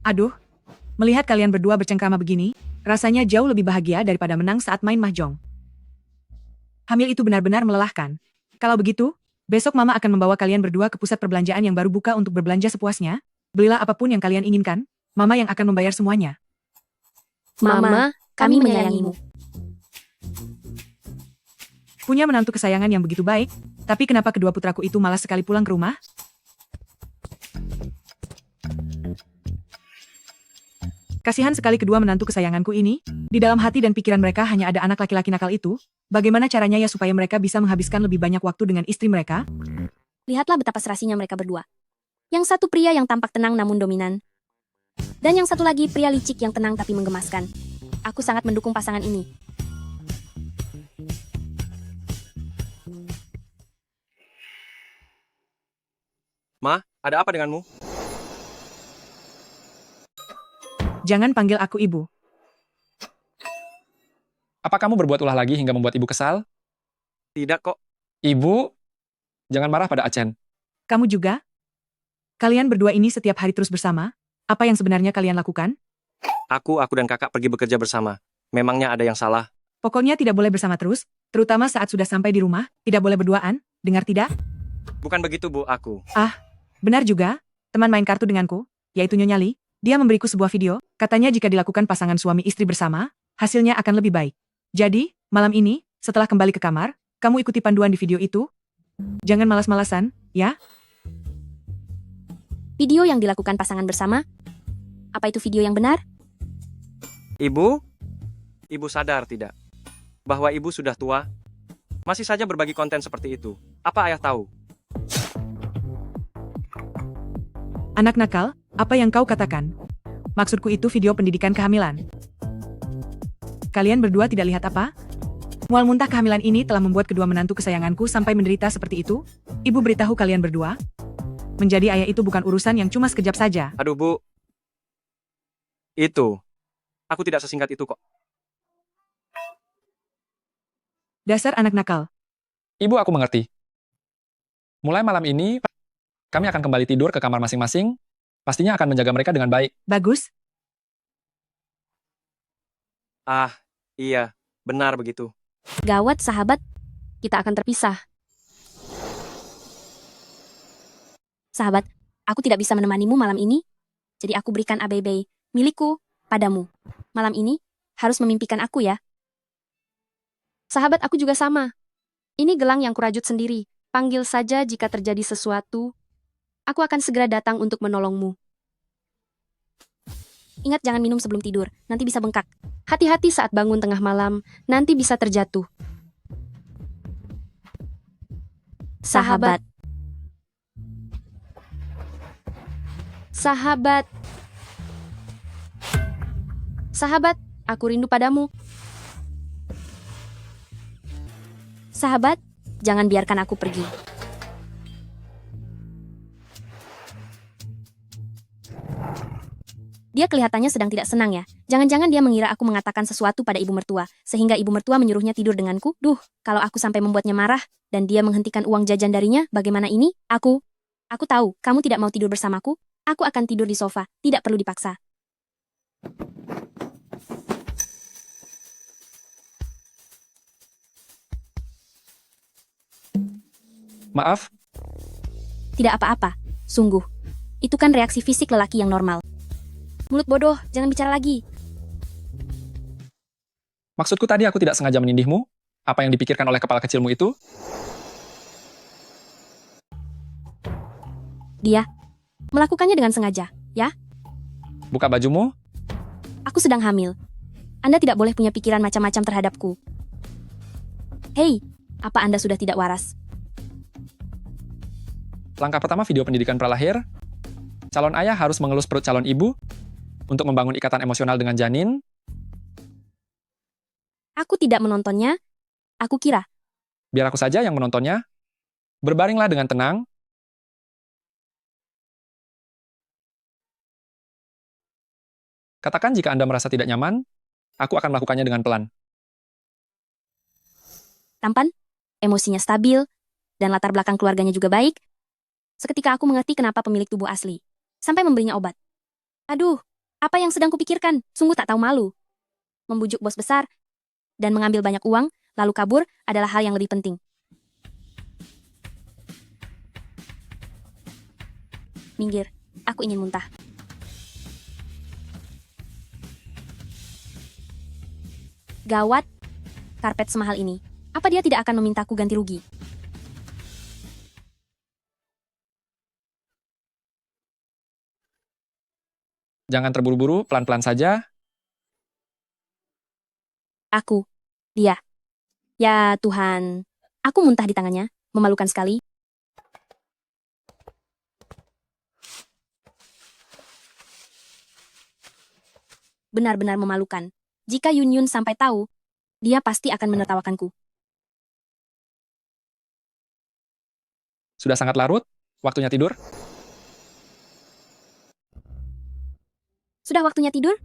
Aduh, melihat kalian berdua bercengkrama begini, rasanya jauh lebih bahagia daripada menang saat main mahjong. Hamil itu benar-benar melelahkan. Kalau begitu, besok Mama akan membawa kalian berdua ke pusat perbelanjaan yang baru buka untuk berbelanja sepuasnya. Belilah apapun yang kalian inginkan, Mama yang akan membayar semuanya. Mama, kami menyayangimu. Punya menantu kesayangan yang begitu baik, tapi kenapa kedua putraku itu malas sekali pulang ke rumah? Kasihan sekali kedua menantu kesayanganku ini. Di dalam hati dan pikiran mereka hanya ada anak laki-laki nakal itu. Bagaimana caranya ya supaya mereka bisa menghabiskan lebih banyak waktu dengan istri mereka? Lihatlah betapa serasinya mereka berdua. Yang satu pria yang tampak tenang namun dominan. Dan yang satu lagi pria licik yang tenang tapi menggemaskan. Aku sangat mendukung pasangan ini. Ma, ada apa denganmu? Jangan panggil aku ibu. Apa kamu berbuat ulah lagi hingga membuat ibu kesal? Tidak kok. Ibu, jangan marah pada Acen. Kamu juga? Kalian berdua ini setiap hari terus bersama? Apa yang sebenarnya kalian lakukan? Aku dan kakak pergi bekerja bersama. Memangnya ada yang salah? Pokoknya tidak boleh bersama terus, terutama saat sudah sampai di rumah, tidak boleh berduaan, dengar tidak? Bukan begitu, Bu, aku. Benar juga, teman main kartu denganku, yaitu Nyonya Lee, dia memberiku sebuah video, katanya jika dilakukan pasangan suami istri bersama, hasilnya akan lebih baik. Jadi, malam ini, setelah kembali ke kamar, kamu ikuti panduan di video itu. Jangan malas-malasan, ya? Video yang dilakukan pasangan bersama? Apa itu video yang benar? Ibu sadar tidak? Bahwa ibu sudah tua? Masih saja berbagi konten seperti itu. Apa ayah tahu? Anak nakal, apa yang kau katakan? Maksudku itu video pendidikan kehamilan. Kalian berdua tidak lihat apa? Mual muntah kehamilan ini telah membuat kedua menantu kesayanganku sampai menderita seperti itu? Ibu beritahu kalian berdua. Menjadi ayah itu bukan urusan yang cuma sekejap saja. Aduh, Bu. Aku tidak sesingkat itu kok. Dasar anak nakal. Ibu, aku mengerti. Mulai malam ini, kami akan kembali tidur ke kamar masing-masing. Pastinya akan menjaga mereka dengan baik. Bagus. Iya, benar begitu. Gawat, sahabat. Kita akan terpisah. Sahabat, aku tidak bisa menemanimu malam ini. Jadi aku berikan ABB milikku padamu. Malam ini harus memimpikan aku ya. Sahabat, aku juga sama. Ini gelang yang kurajut sendiri. Panggil saja jika terjadi sesuatu. Aku akan segera datang untuk menolongmu. Ingat jangan minum sebelum tidur, nanti bisa bengkak. Hati-hati saat bangun tengah malam, nanti bisa terjatuh. Sahabat. Sahabat. Sahabat, aku rindu padamu. Sahabat, jangan biarkan aku pergi. Dia kelihatannya sedang tidak senang ya. Jangan-jangan dia mengira aku mengatakan sesuatu pada ibu mertua, sehingga ibu mertua menyuruhnya tidur denganku. Duh, kalau aku sampai membuatnya marah, dan dia menghentikan uang jajan darinya, bagaimana ini? Aku tahu, kamu tidak mau tidur bersamaku. Aku akan tidur di sofa, tidak perlu dipaksa. Maaf, Tidak apa-apa, sungguh. Itu kan reaksi fisik lelaki yang normal. Mulut bodoh, jangan bicara lagi. maksudku tadi aku tidak sengaja menindihmu. Apa yang dipikirkan oleh kepala kecilmu itu? Dia melakukannya dengan sengaja, ya? Buka bajumu? Aku sedang hamil. Anda tidak boleh punya pikiran macam-macam terhadapku. Hei, apa Anda sudah tidak waras? Langkah pertama video pendidikan pralahir. Calon ayah harus mengelus perut calon ibu untuk membangun ikatan emosional dengan janin. Aku tidak menontonnya. Aku kira. Biar aku saja yang menontonnya. Berbaringlah dengan tenang. Katakan jika Anda merasa tidak nyaman, aku akan melakukannya dengan pelan. Tampan, emosinya stabil, dan latar belakang keluarganya juga baik. Seketika aku mengerti kenapa pemilik tubuh asli. Sampai memberinya obat. Aduh, apa yang sedang kupikirkan? Sungguh tak tahu malu. Membujuk bos besar, dan mengambil banyak uang, lalu kabur adalah hal yang lebih penting. Minggir, Aku ingin muntah. Gawat, karpet semahal ini. Apa dia tidak akan memintaku ganti rugi? Jangan terburu-buru, pelan-pelan saja. Aku. Dia. Ya Tuhan. Aku muntah di tangannya. Memalukan sekali. Benar-benar memalukan. Jika Yun Yun sampai tahu, dia pasti akan menertawakanku. Sudah sangat larut, waktunya tidur. Sudah waktunya tidur?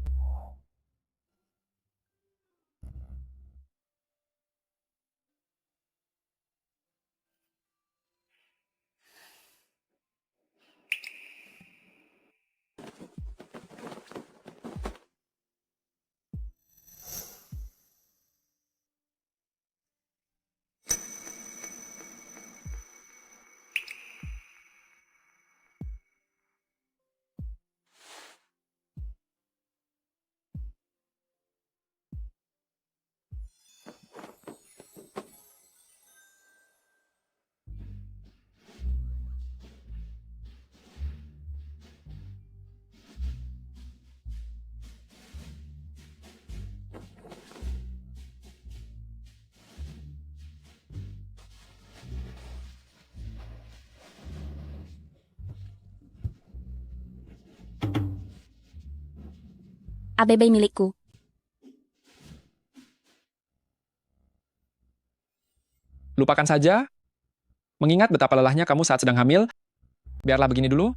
ABB milikku. Lupakan saja. Mengingat betapa lelahnya kamu saat sedang hamil, biarlah begini dulu.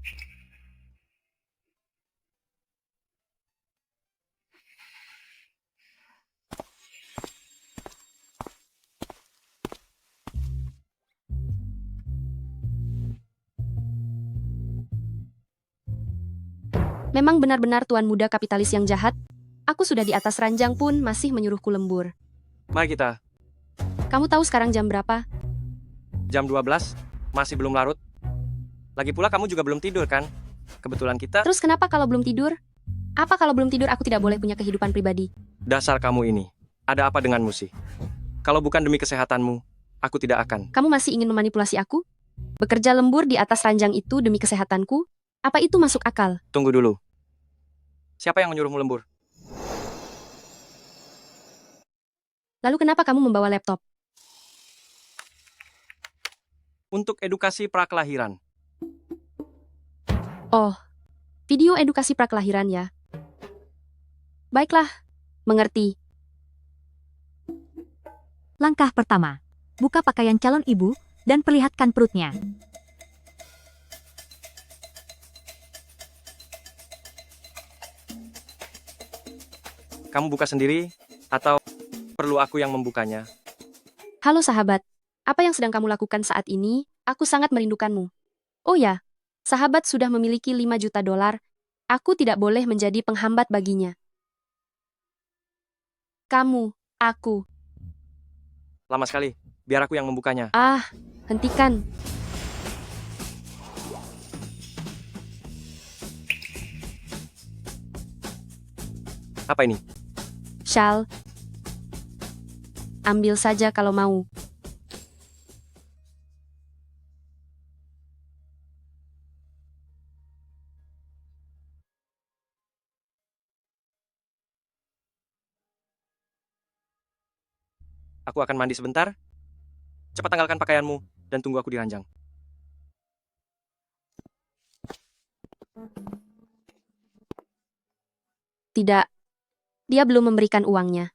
Memang benar-benar tuan muda kapitalis yang jahat. Aku sudah di atas ranjang pun masih menyuruhku lembur. Mari kita. Kamu tahu sekarang jam berapa? Jam 12, masih belum larut. Lagi pula kamu juga belum tidur kan? Kebetulan kita... Terus kenapa kalau belum tidur? Apa kalau belum tidur aku tidak boleh punya kehidupan pribadi? Dasar kamu ini. Ada apa denganmu sih? Kalau bukan demi kesehatanmu, aku tidak akan. Kamu masih ingin memanipulasi aku? Bekerja lembur di atas ranjang itu demi kesehatanku? Apa itu masuk akal? Tunggu dulu. Siapa yang menyuruhmu lembur? Lalu kenapa kamu membawa laptop? Untuk edukasi prakelahiran. Oh, video edukasi prakelahiran ya. Baiklah, mengerti. Langkah pertama, buka pakaian calon ibu dan perlihatkan perutnya. Kamu buka sendiri, atau perlu aku yang membukanya? Halo sahabat, apa yang sedang kamu lakukan saat ini? Aku sangat merindukanmu. Oh ya, sahabat sudah memiliki 5 juta dolar. Aku tidak boleh menjadi penghambat baginya. Kamu, aku. Lama sekali, biar aku yang membukanya. Ah, hentikan. Apa ini? Shal. Ambil saja kalau mau. Aku akan mandi sebentar. Cepat tanggalkan pakaianmu, dan tunggu aku di ranjang. Tidak. Dia belum memberikan uangnya.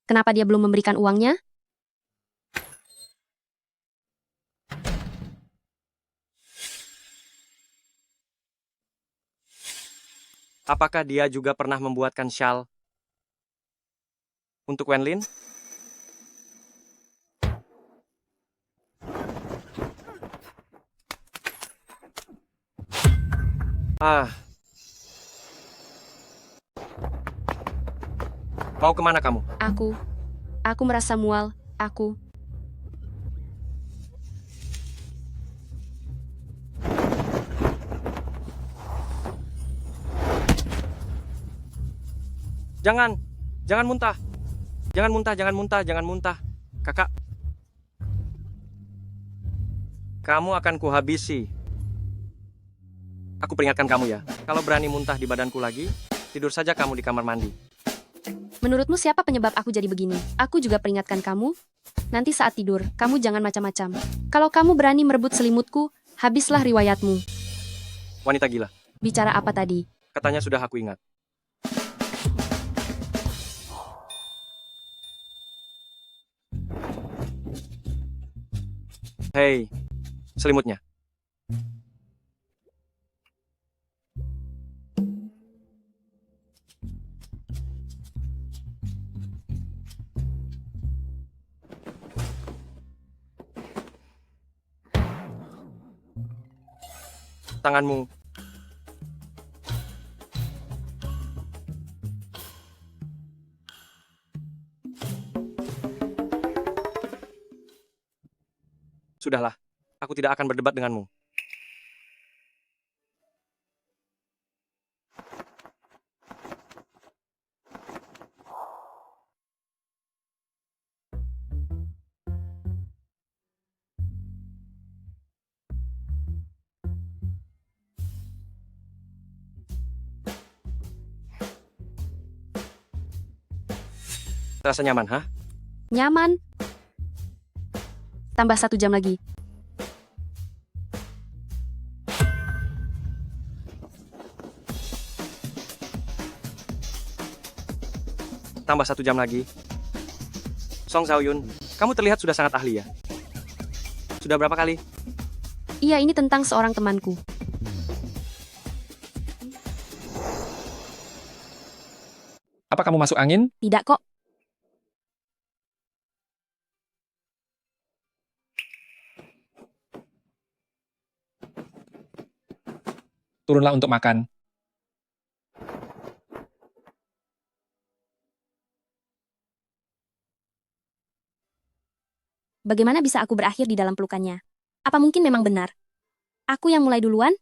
Kenapa dia belum memberikan uangnya? Apakah dia juga pernah membuatkan syal untuk Wenlin? Mau kemana kamu? Aku merasa mual. Jangan. Jangan muntah. Jangan muntah, jangan muntah, jangan muntah. Kakak. Kamu akan kuhabisi. Aku peringatkan kamu ya. Kalau berani muntah di badanku lagi, tidur saja kamu di kamar mandi. Menurutmu siapa penyebab aku jadi begini? Aku juga peringatkan kamu. Nanti saat tidur, kamu jangan macam-macam. Kalau kamu berani merebut selimutku, habislah riwayatmu. Wanita gila. Bicara apa tadi? Katanya sudah aku ingat. Hei, selimutnya. Tanganmu. Sudahlah, aku tidak akan berdebat denganmu. Terasa nyaman, hah? Nyaman. Tambah 1 jam lagi. Tambah 1 jam lagi. Song Xiaoyun, kamu terlihat sudah sangat ahli ya? Sudah berapa kali? Iya, ini tentang seorang temanku. Apa kamu masuk angin? Tidak kok. Turunlah untuk makan. Bagaimana bisa aku berakhir di dalam pelukannya? Apa mungkin memang benar? Aku yang mulai duluan?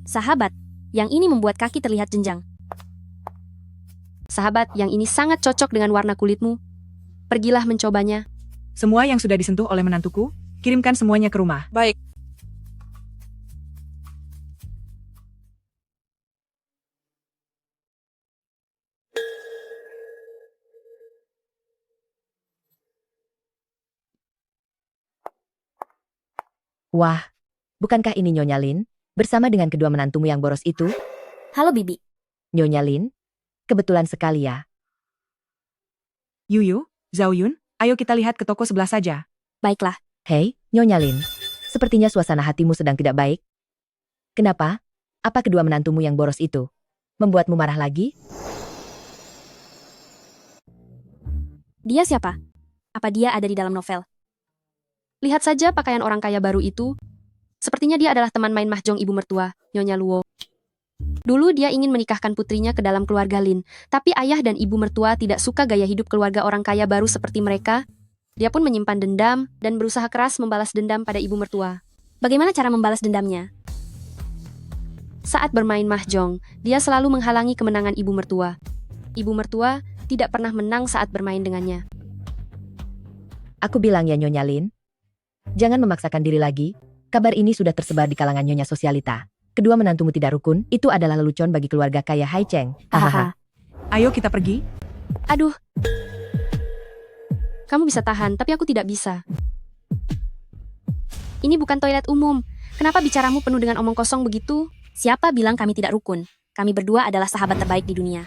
Sahabat, yang ini membuat kaki terlihat jenjang. Sahabat, yang ini sangat cocok dengan warna kulitmu. Pergilah mencobanya. Semua yang sudah disentuh oleh menantuku, kirimkan semuanya ke rumah. Baik. Wah, bukankah ini Nyonya Lin, bersama dengan kedua menantumu yang boros itu? Halo Bibi. Nyonya Lin, kebetulan sekali ya. Yuyu, Xiaoyun, ayo kita lihat ke toko sebelah saja. Baiklah. Hei, Nyonya Lin, sepertinya suasana hatimu sedang tidak baik. Kenapa? Apa kedua menantumu yang boros itu membuatmu marah lagi? Dia siapa? Apa dia ada di dalam novel? Lihat saja pakaian orang kaya baru itu. Sepertinya dia adalah teman main mahjong ibu mertua, Nyonya Luo. Dulu dia ingin menikahkan putrinya ke dalam keluarga Lin, tapi ayah dan ibu mertua tidak suka gaya hidup keluarga orang kaya baru seperti mereka. Dia pun menyimpan dendam dan berusaha keras membalas dendam pada ibu mertua. Bagaimana cara membalas dendamnya? Saat bermain mahjong, dia selalu menghalangi kemenangan ibu mertua. Ibu mertua tidak pernah menang saat bermain dengannya. Aku bilang ya Nyonya Lin, jangan memaksakan diri lagi. Kabar ini sudah tersebar di kalangan Nyonya Sosialita. Kedua menantumu tidak rukun, itu adalah lelucon bagi keluarga kaya Hai Cheng. Hahaha. Ayo kita pergi. Aduh. Kamu bisa tahan, tapi aku tidak bisa. Ini bukan toilet umum. Kenapa bicaramu penuh dengan omong kosong begitu? Siapa bilang kami tidak rukun? Kami berdua adalah sahabat terbaik di dunia.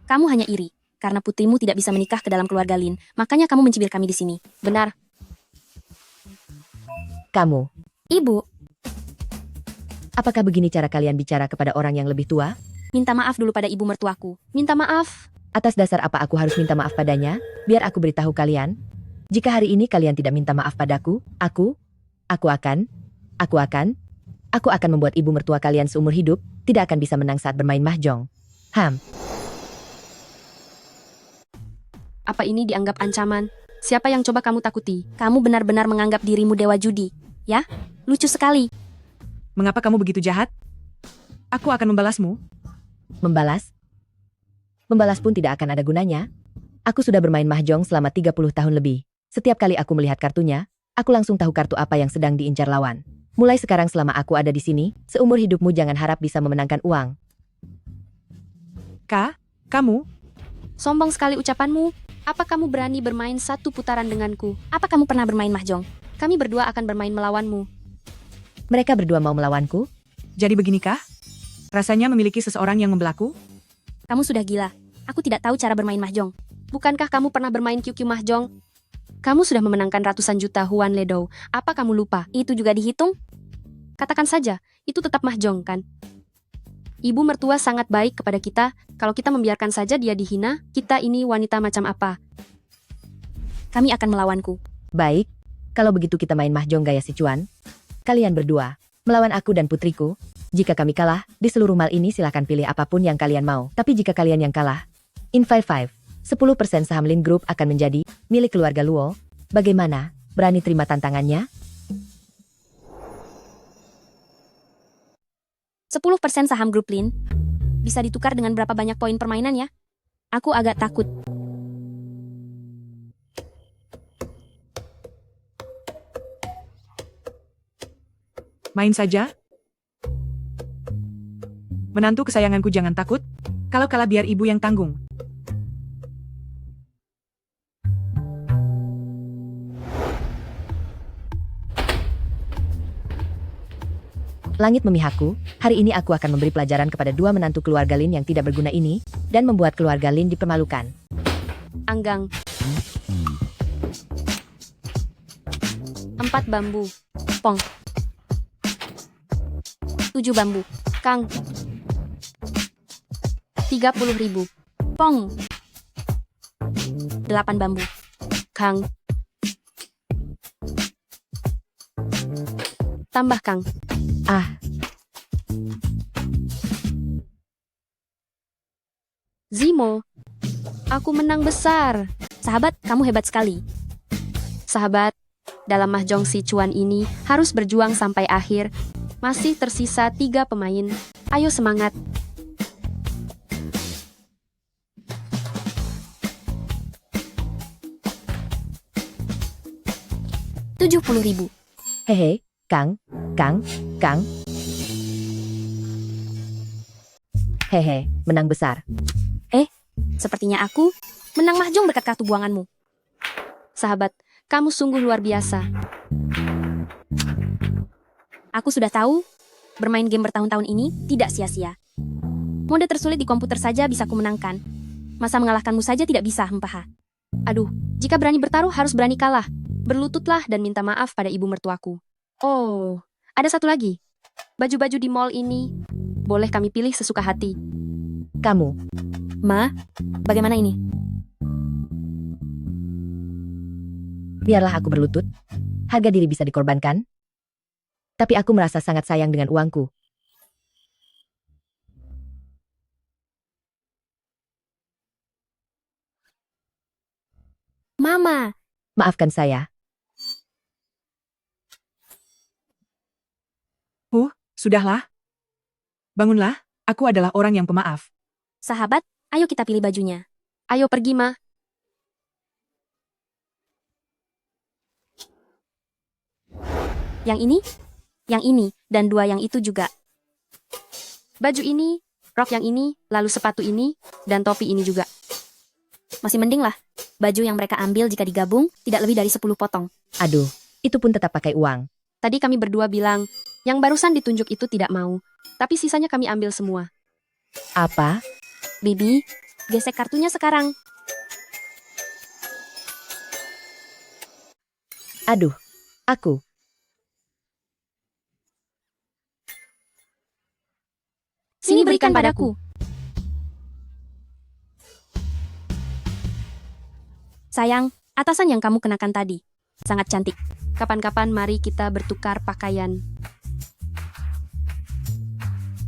Kamu hanya iri, karena putrimu tidak bisa menikah ke dalam keluarga Lin. Makanya kamu mencibir kami di sini. Benar. Kamu. Ibu. Apakah begini cara kalian bicara kepada orang yang lebih tua? Minta maaf dulu pada ibu mertuaku. Minta maaf. Atas dasar apa aku harus minta maaf padanya? Biar aku beritahu kalian. Jika hari ini kalian tidak minta maaf padaku, aku akan membuat ibu mertua kalian seumur hidup tidak akan bisa menang saat bermain mahjong. Apa ini dianggap ancaman? Siapa yang coba kamu takuti? Kamu benar-benar menganggap dirimu dewa judi, ya? Lucu sekali. Mengapa kamu begitu jahat? Aku akan membalasmu. Membalas? Membalas pun tidak akan ada gunanya. Aku sudah bermain mahjong selama 30 tahun lebih. Setiap kali aku melihat kartunya, aku langsung tahu kartu apa yang sedang diincar lawan. Mulai sekarang selama aku ada di sini, seumur hidupmu jangan harap bisa memenangkan uang. Kamu? Sombong sekali ucapanmu. Apa kamu berani bermain satu putaran denganku? Apa kamu pernah bermain mahjong? Kami berdua akan bermain melawanmu. Mereka berdua mau melawanku? Jadi beginikah? Rasanya memiliki seseorang yang membelaku? Kamu sudah gila. Aku tidak tahu cara bermain mahjong. Bukankah kamu pernah bermain QQ mahjong? Kamu sudah memenangkan ratusan juta Huan Ledou. Apa kamu lupa? Itu juga dihitung? Katakan saja, itu tetap mahjong kan? Ibu mertua sangat baik kepada kita. Kalau kita membiarkan saja dia dihina, kita ini wanita macam apa? Kami akan melawanku. Baik, kalau begitu kita main mahjong gaya Sichuan. Kalian berdua, melawan aku dan putriku. Jika kami kalah, di seluruh mal ini silahkan pilih apapun yang kalian mau. Tapi jika kalian yang kalah, in 5-5, 10% saham Lin Group akan menjadi milik keluarga Luo. Bagaimana? Berani terima tantangannya? 10% saham grup Lin bisa ditukar dengan berapa banyak poin permainan ya? Aku agak takut. Main saja? Menantu kesayanganku jangan takut. Kalau kalah biar ibu yang tanggung. Langit memihakku, hari ini aku akan memberi pelajaran kepada dua menantu keluarga Lin yang tidak berguna ini, dan membuat keluarga Lin dipermalukan. Anggang. 4 bambu. Pong. 7 bambu. Kang. 30.000. Pong. 8 bambu. Kang. Tambah Kang. Zimo, aku menang besar. Sahabat, kamu hebat sekali. Sahabat, dalam mahjong Sichuan ini harus berjuang sampai akhir. Masih tersisa 3 pemain. Ayo semangat. $70.000. Hehe, Kang. Hehe, menang besar. Sepertinya aku menang mahjong berkat kartu buanganmu. Sahabat, kamu sungguh luar biasa. Aku sudah tahu, bermain game bertahun-tahun ini tidak sia-sia. Mode tersulit di komputer saja bisa kumenangkan. Masa mengalahkanmu saja tidak bisa, Hempaha. Aduh, jika berani bertaruh harus berani kalah. Berlututlah dan minta maaf pada ibu mertuaku. Oh, ada satu lagi. Baju-baju di mall ini, boleh kami pilih sesuka hati. Kamu. Ma, bagaimana ini? Biarlah aku berlutut. Harga diri bisa dikorbankan. Tapi aku merasa sangat sayang dengan uangku. Mama. Maafkan saya. Sudahlah. Bangunlah, aku adalah orang yang pemaaf. Sahabat, ayo kita pilih bajunya. Ayo pergi, Ma. Yang ini, dan 2 yang itu juga. Baju ini, rok yang ini, lalu sepatu ini, dan topi ini juga. Masih mending lah. Baju yang mereka ambil jika digabung, tidak lebih dari 10 potong. Aduh, itu pun tetap pakai uang. Tadi kami berdua bilang, yang barusan ditunjuk itu tidak mau. Tapi sisanya kami ambil semua. Apa? Bibi, gesek kartunya sekarang. Aduh, aku. Sini berikan padaku. Sayang, atasan yang kamu kenakan tadi. Sangat cantik. Kapan-kapan mari kita bertukar pakaian.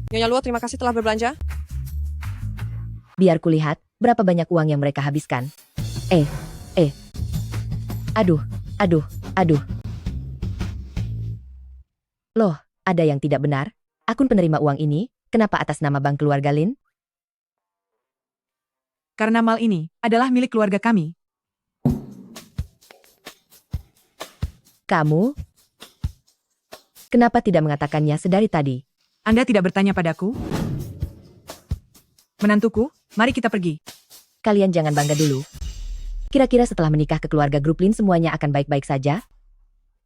Nyonya Luo, terima kasih telah berbelanja. Biar kulihat berapa banyak uang yang mereka habiskan. Aduh. Loh, ada yang tidak benar. Akun penerima uang ini Kenapa atas nama bank keluarga Lin? Karena mal ini adalah milik keluarga kami. Kamu? Kenapa tidak mengatakannya sedari tadi? Anda tidak bertanya padaku? Menantuku, mari kita pergi. Kalian jangan bangga dulu. Kira-kira setelah menikah ke keluarga grup Lin semuanya akan baik-baik saja?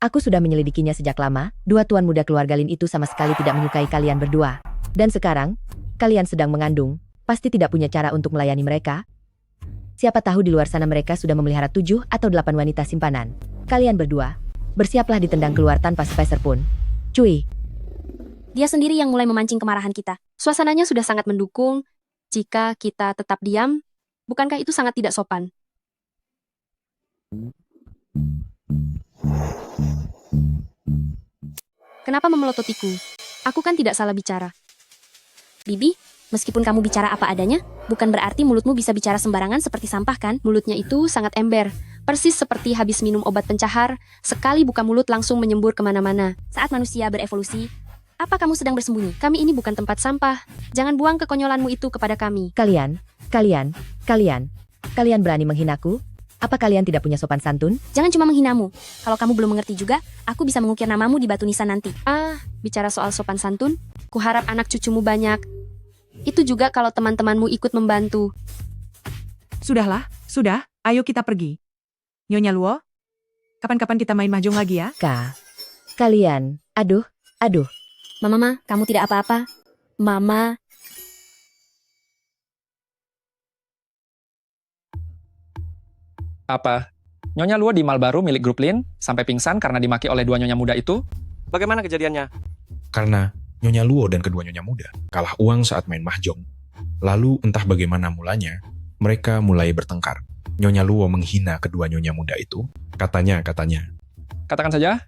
Aku sudah menyelidikinya sejak lama, dua tuan muda keluarga Lin itu sama sekali tidak menyukai kalian berdua. Dan sekarang, kalian sedang mengandung, pasti tidak punya cara untuk melayani mereka. Siapa tahu di luar sana mereka sudah memelihara 7 atau 8 wanita simpanan. Kalian berdua, bersiaplah ditendang keluar tanpa sepeser pun. Cuy. Dia sendiri yang mulai memancing kemarahan kita. Suasananya sudah sangat mendukung. Jika kita tetap diam, bukankah itu sangat tidak sopan? Kenapa memelototiku? Aku kan tidak salah bicara. Bibi, meskipun kamu bicara apa adanya, bukan berarti mulutmu bisa bicara sembarangan seperti sampah kan? Mulutnya itu sangat ember, persis seperti habis minum obat pencahar, sekali buka mulut langsung menyembur kemana-mana. Saat manusia berevolusi, apa kamu sedang bersembunyi? Kami ini bukan tempat sampah. Jangan buang kekonyolanmu itu kepada kami. Kalian berani menghinaku? Apa kalian tidak punya sopan santun? Jangan cuma menghinamu. Kalau kamu belum mengerti juga, aku bisa mengukir namamu di batu nisan nanti. Bicara soal sopan santun, kuharap anak cucumu banyak. Itu juga kalau teman-temanmu ikut membantu. Sudah, ayo kita pergi. Nyonya Luo, kapan-kapan kita main mahjong lagi ya? Kalian, aduh. Mama, kamu tidak apa-apa. Mama. Apa? Nyonya Luo di mal baru milik grup Lin sampai pingsan karena dimaki oleh dua nyonya muda itu? Bagaimana kejadiannya? Karena Nyonya Luo dan kedua nyonya muda kalah uang saat main mahjong. Lalu entah bagaimana mulanya, mereka mulai bertengkar. Nyonya Luo menghina kedua nyonya muda itu. Katanya. Katakan saja.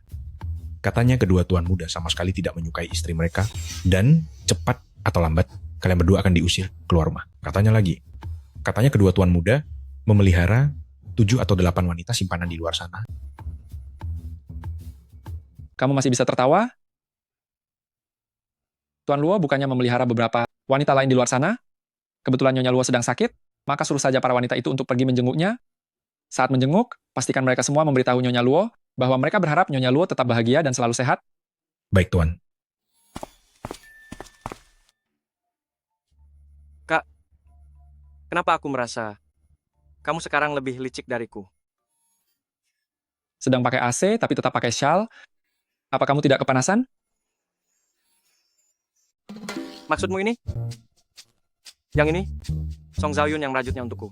Katanya kedua tuan muda sama sekali tidak menyukai istri mereka. Dan cepat atau lambat, kalian berdua akan diusir keluar rumah. Katanya kedua tuan muda memelihara 7 atau 8 wanita simpanan di luar sana. Kamu masih bisa tertawa? Tuan Luo bukannya memelihara beberapa wanita lain di luar sana? Kebetulan Nyonya Luo sedang sakit, maka suruh saja para wanita itu untuk pergi menjenguknya. Saat menjenguk, pastikan mereka semua memberitahu Nyonya Luo bahwa mereka berharap Nyonya Luo tetap bahagia dan selalu sehat. Baik, Tuan. Kak, kenapa aku merasa kamu sekarang lebih licik dariku? Sedang pakai AC tapi tetap pakai shawl. Apa kamu tidak kepanasan? Maksudmu ini? Yang ini? Song Zhaoyun yang merajutnya untukku.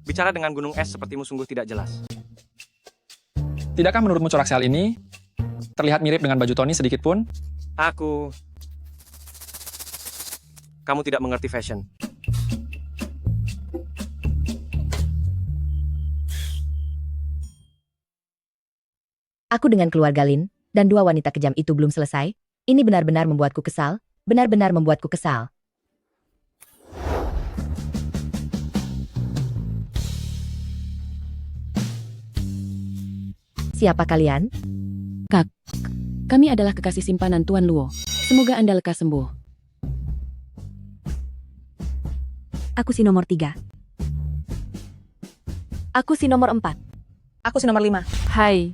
Bicara dengan gunung es sepertimu sungguh tidak jelas. Tidakkah menurutmu corak shawl ini terlihat mirip dengan baju Tony sedikit pun? Kamu tidak mengerti fashion. Aku dengan keluarga Lin dan dua wanita kejam itu belum selesai. Ini benar-benar membuatku kesal. Siapa kalian? Kami adalah kekasih simpanan Tuan Luo. Semoga Anda lekas sembuh. Aku si nomor 3. Aku si nomor 4. Aku si nomor 5. Hai.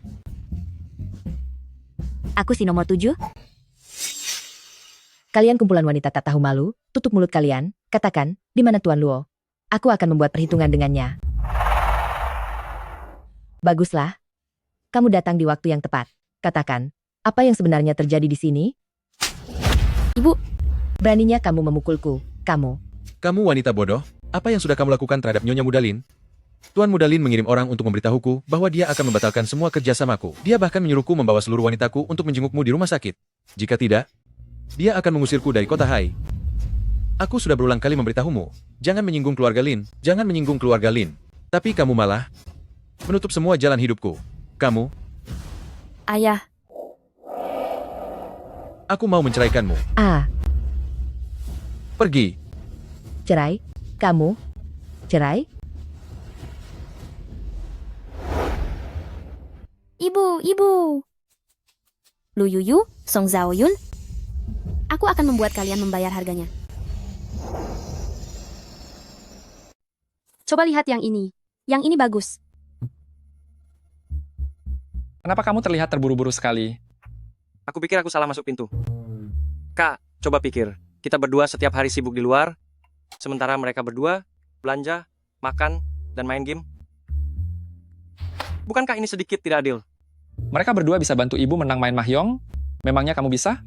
Aku si nomor 7. Kalian kumpulan wanita tak tahu malu, tutup mulut kalian, katakan, di mana Tuan Luo? Aku akan membuat perhitungan dengannya. Baguslah. Kamu datang di waktu yang tepat. Katakan, apa yang sebenarnya terjadi di sini? Ibu. Beraninya kamu memukulku, kamu. Kamu wanita bodoh, apa yang sudah kamu lakukan terhadap Nyonya Muda Lin? Tuan Muda Lin mengirim orang untuk memberitahuku bahwa dia akan membatalkan semua kerjasamaku. Dia bahkan menyuruhku membawa seluruh wanitaku untuk menjengukmu di rumah sakit. Jika tidak, dia akan mengusirku dari kota Hai. Aku sudah berulang kali memberitahumu, jangan menyinggung keluarga Lin. Tapi kamu malah menutup semua jalan hidupku. Kamu, Ayah. Aku mau menceraikanmu. Pergi. Cerai? Kamu? Cerai? Ibu. Lu Yuyu, Song Zhaoyun, Aku akan membuat kalian membayar harganya. Coba lihat yang ini. Yang ini bagus. Kenapa kamu terlihat terburu-buru sekali? Aku pikir aku salah masuk pintu. Kak, coba pikir. Kita berdua setiap hari sibuk di luar, sementara mereka berdua belanja, makan, dan main game. Bukankah ini sedikit tidak adil? Mereka berdua bisa bantu ibu menang main mahjong. Memangnya kamu bisa?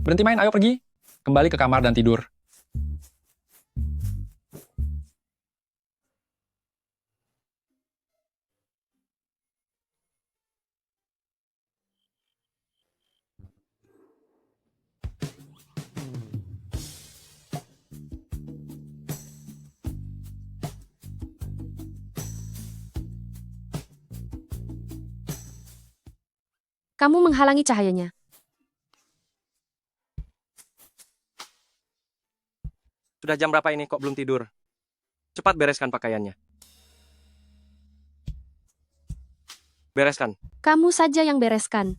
Berhenti main, ayo pergi. Kembali ke kamar dan tidur. Kamu menghalangi cahayanya. Sudah jam berapa ini kok belum tidur? Cepat bereskan pakaiannya. Bereskan. Kamu saja yang bereskan.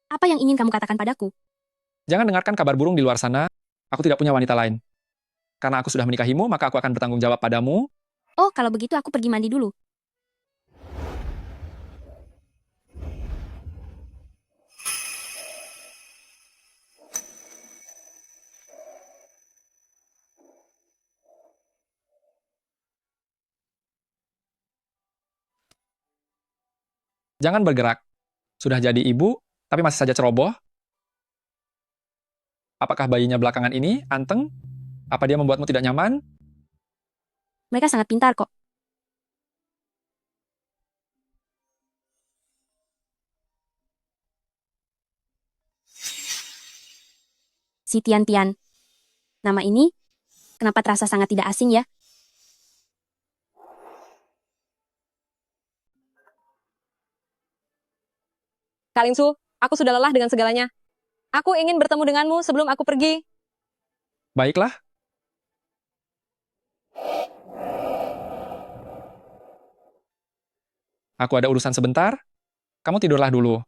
Apa yang ingin kamu katakan padaku? Jangan dengarkan kabar burung di luar sana. Aku tidak punya wanita lain. Karena aku sudah menikahimu, maka aku akan bertanggung jawab padamu. Oh, kalau begitu aku pergi mandi dulu. Jangan bergerak. Sudah jadi ibu, tapi masih saja ceroboh. Apakah bayinya belakangan ini anteng? Apa dia membuatmu tidak nyaman? Mereka sangat pintar kok. Si Tian-Tian. Nama ini, kenapa terasa sangat tidak asing ya? Kak Lingsu, aku sudah lelah dengan segalanya. Aku ingin bertemu denganmu sebelum aku pergi. Baiklah. Aku ada urusan sebentar. Kamu tidurlah dulu.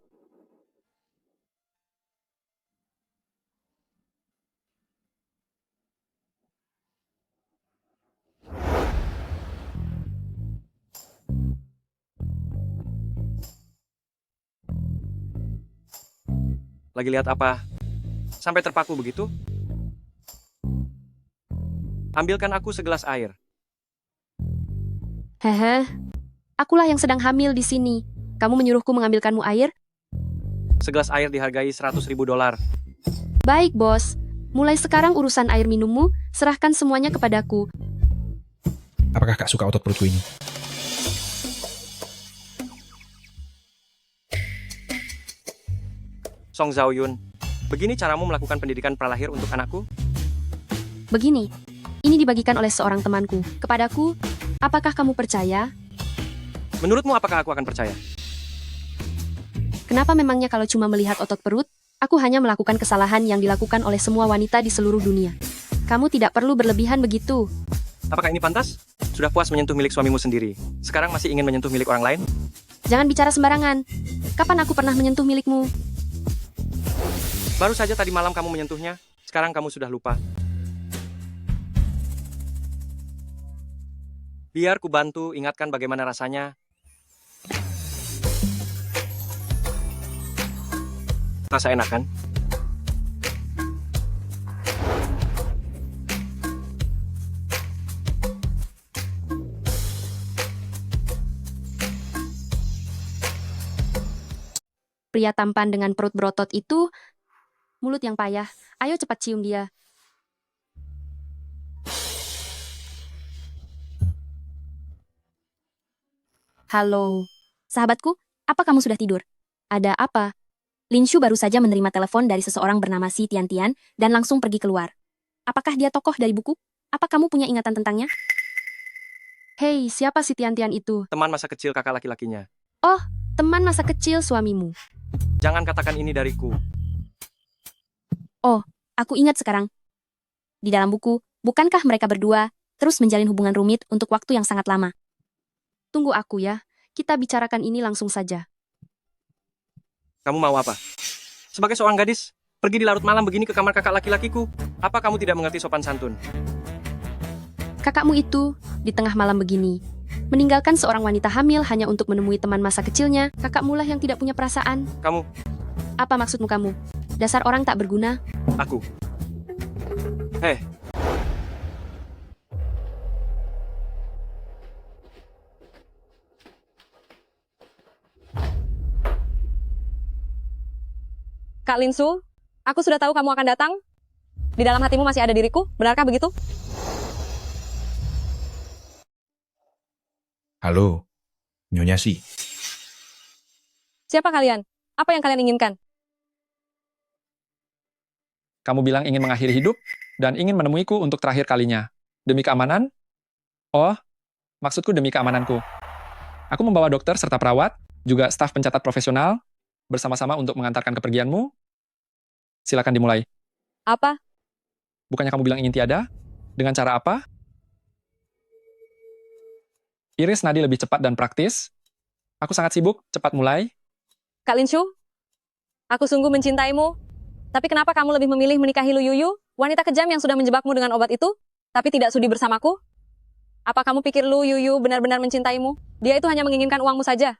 Lagi lihat apa? Sampai terpaku begitu? Ambilkan aku segelas air. Hehe. Akulah yang sedang hamil di sini. Kamu menyuruhku mengambilkanmu air? Segelas air dihargai $100.000. Baik, bos. Mulai sekarang urusan air minummu, serahkan semuanya kepadaku. Apakah Kak suka otot perutku ini? Song Zhaoyun, begini caramu melakukan pendidikan pralahir untuk anakku? Begini, ini dibagikan oleh seorang temanku. Kepadaku, apakah kamu percaya? Menurutmu apakah aku akan percaya? Kenapa memangnya kalau cuma melihat otot perut, aku hanya melakukan kesalahan yang dilakukan oleh semua wanita di seluruh dunia. Kamu tidak perlu berlebihan begitu. Apakah ini pantas? Sudah puas menyentuh milik suamimu sendiri. Sekarang masih ingin menyentuh milik orang lain? Jangan bicara sembarangan. Kapan aku pernah menyentuh milikmu? Baru saja tadi malam kamu menyentuhnya, sekarang kamu sudah lupa. Biar ku bantu ingatkan bagaimana rasanya. Rasa enak kan? Pria tampan dengan perut berotot itu, mulut yang payah. Ayo cepat cium dia. Halo. Sahabatku, apa kamu sudah tidur? Ada apa? Lin Shu baru saja menerima telepon dari seseorang bernama Si Tian-Tian dan langsung pergi keluar. Apakah dia tokoh dari buku? Apa kamu punya ingatan tentangnya? Hei, siapa Si Tian-Tian itu? Teman masa kecil kakak laki-lakinya. Oh, teman masa kecil suamimu. Jangan katakan ini dariku. Oh, aku ingat sekarang. Di dalam buku, bukankah mereka berdua terus menjalin hubungan rumit untuk waktu yang sangat lama. Tunggu aku ya, kita bicarakan ini langsung saja. Kamu mau apa? Sebagai seorang gadis, pergi di larut malam begini ke kamar kakak laki-lakiku. Apa kamu tidak mengerti sopan santun? Kakakmu itu, di tengah malam begini, meninggalkan seorang wanita hamil hanya untuk menemui teman masa kecilnya, kakakmu lah yang tidak punya perasaan. Kamu, Apa maksudmu kamu? Dasar orang tak berguna. aku. Hei, Kak Linsu, aku sudah tahu kamu akan datang. Di dalam hatimu masih ada diriku, benarkah begitu? Halo, Nyonya Si. Siapa kalian? Apa yang kalian inginkan? Kamu bilang ingin mengakhiri hidup dan ingin menemuiku untuk terakhir kalinya. Demi keamanan? Oh, maksudku demi keamananku. Aku membawa dokter serta perawat, juga staf pencatat profesional, bersama-sama untuk mengantarkan kepergianmu. Silakan dimulai. Apa? Bukannya kamu bilang ingin tiada? Dengan cara apa? Iris nadi lebih cepat dan praktis. Aku sangat sibuk, cepat mulai. Kak Linshu, aku sungguh mencintaimu. Tapi kenapa kamu lebih memilih menikahi Lu Yuyu, wanita kejam yang sudah menjebakmu dengan obat itu, tapi tidak sudi bersamaku? Apa kamu pikir Lu Yuyu benar-benar mencintaimu? Dia itu hanya menginginkan uangmu saja.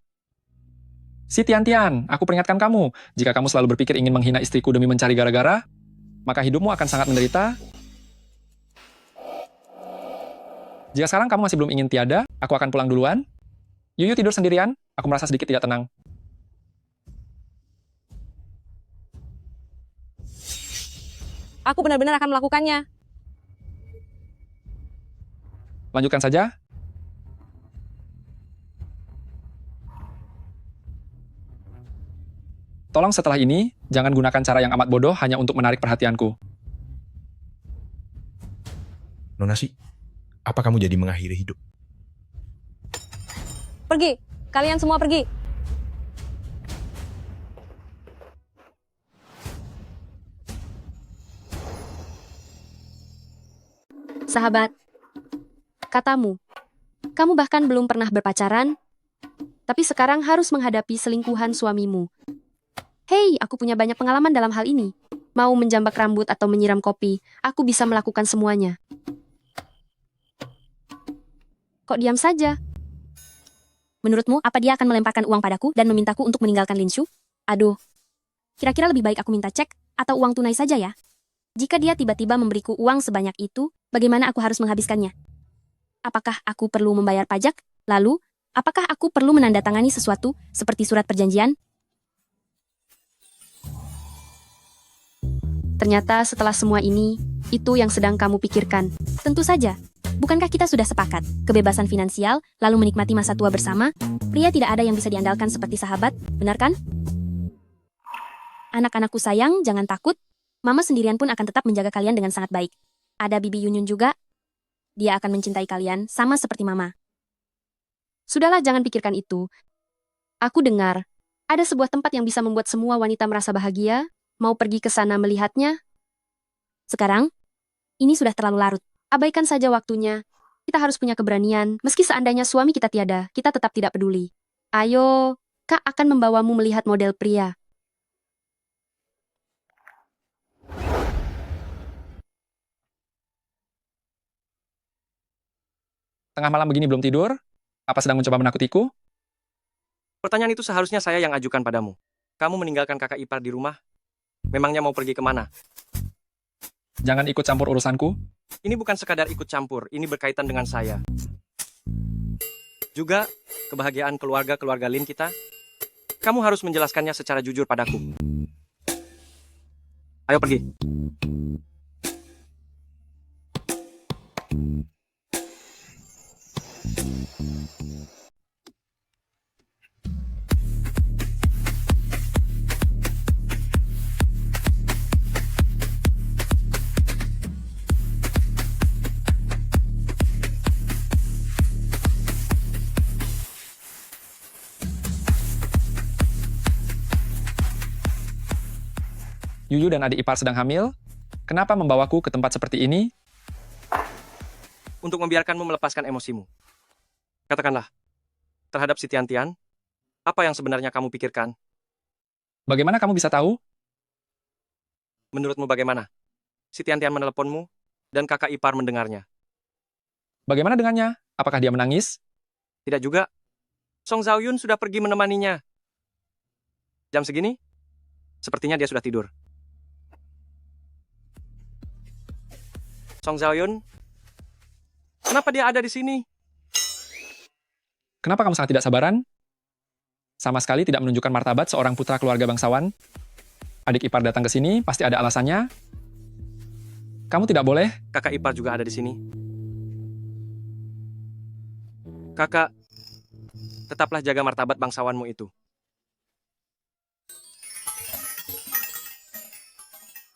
Si Tian-Tian, aku peringatkan kamu, jika kamu selalu berpikir ingin menghina istriku demi mencari gara-gara, maka hidupmu akan sangat menderita. Jika sekarang kamu masih belum ingin tiada, aku akan pulang duluan. Yuyu tidur sendirian, aku merasa sedikit tidak tenang. Aku benar-benar akan melakukannya. Lanjutkan saja. Tolong setelah ini, jangan gunakan cara yang amat bodoh hanya untuk menarik perhatianku. Nona Si, apa kamu jadi mengakhiri hidup? Pergi, kalian semua pergi. Sahabat, katamu, kamu bahkan belum pernah berpacaran, tapi sekarang harus menghadapi selingkuhan suamimu. Hei, aku punya banyak pengalaman dalam hal ini. Mau menjambak rambut atau menyiram kopi, aku bisa melakukan semuanya. Kok diam saja? Menurutmu, apa dia akan melemparkan uang padaku dan memintaku untuk meninggalkan Linshu? Aduh, kira-kira lebih baik aku minta cek atau uang tunai saja ya? Jika dia tiba-tiba memberiku uang sebanyak itu, bagaimana aku harus menghabiskannya? Apakah aku perlu membayar pajak? Lalu, apakah aku perlu menandatangani sesuatu seperti surat perjanjian? Ternyata setelah semua ini, itu yang sedang kamu pikirkan. Tentu saja. Bukankah kita sudah sepakat? Kebebasan finansial, lalu menikmati masa tua bersama? Pria tidak ada yang bisa diandalkan seperti sahabat, benar kan? Anak-anakku sayang, jangan takut. Mama sendirian pun akan tetap menjaga kalian dengan sangat baik. Ada Bibi Yunyun juga. Dia akan mencintai kalian sama seperti Mama. Sudahlah, jangan pikirkan itu. Aku dengar, ada sebuah tempat yang bisa membuat semua wanita merasa bahagia. Mau pergi ke sana melihatnya? Sekarang, ini sudah terlalu larut. Abaikan saja waktunya. Kita harus punya keberanian. Meski seandainya suami kita tiada, kita tetap tidak peduli. Ayo, Kak akan membawamu melihat model pria. Tengah malam begini belum tidur? Apa sedang mencoba menakutiku? pertanyaan itu seharusnya saya yang ajukan padamu. Kamu meninggalkan kakak ipar di rumah? Memangnya mau pergi kemana? Jangan ikut campur urusanku. Ini bukan sekadar ikut campur, ini berkaitan dengan saya. Juga, kebahagiaan keluarga-keluarga Lin kita. Kamu harus menjelaskannya secara jujur padaku. Ayo pergi. Yuyu dan adik ipar sedang hamil. Kenapa membawaku ke tempat seperti ini? untuk membiarkanmu melepaskan emosimu. Katakanlah, terhadap si Tian-Tian, apa yang sebenarnya kamu pikirkan? Bagaimana kamu bisa tahu? Menurutmu bagaimana? Si Tian-Tian meneleponmu, dan kakak ipar mendengarnya. Bagaimana dengannya? Apakah dia menangis? Tidak juga. Song Zhaoyun sudah pergi menemaninya. Jam segini, sepertinya dia sudah tidur. Song Zhaoyun, kenapa dia ada di sini? Kenapa kamu sangat tidak sabaran? Sama sekali tidak menunjukkan martabat seorang putra keluarga bangsawan. Adik ipar datang ke sini, pasti ada alasannya. Kamu tidak boleh. Kakak ipar juga ada di sini. Kakak, tetaplah jaga martabat bangsawanmu itu.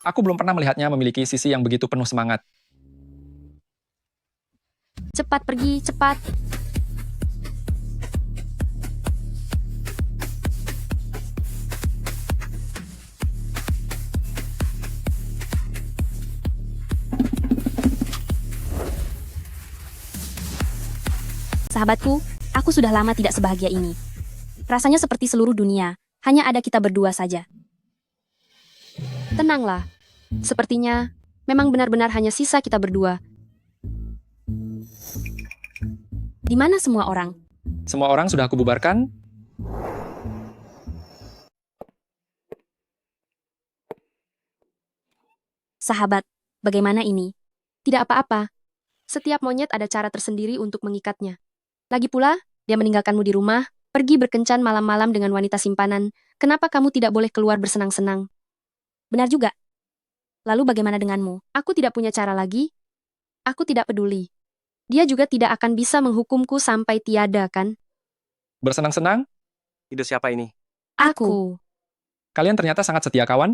Aku belum pernah melihatnya memiliki sisi yang begitu penuh semangat. Cepat pergi, cepat. Sahabatku, aku sudah lama tidak sebahagia ini. Rasanya seperti seluruh dunia, hanya ada kita berdua saja. Tenanglah. Sepertinya, memang benar-benar hanya sisa kita berdua. Di mana semua orang? Semua orang sudah aku bubarkan. Sahabat, bagaimana ini? Tidak apa-apa. Setiap monyet ada cara tersendiri untuk mengikatnya. Lagi pula, dia meninggalkanmu di rumah, pergi berkencan malam-malam dengan wanita simpanan. Kenapa kamu tidak boleh keluar bersenang-senang? Benar juga. Lalu bagaimana denganmu? Aku tidak punya cara lagi. Aku tidak peduli. Dia juga tidak akan bisa menghukumku sampai tiada, kan? Bersenang-senang? Ide siapa ini? Aku. Kalian ternyata sangat setia kawan?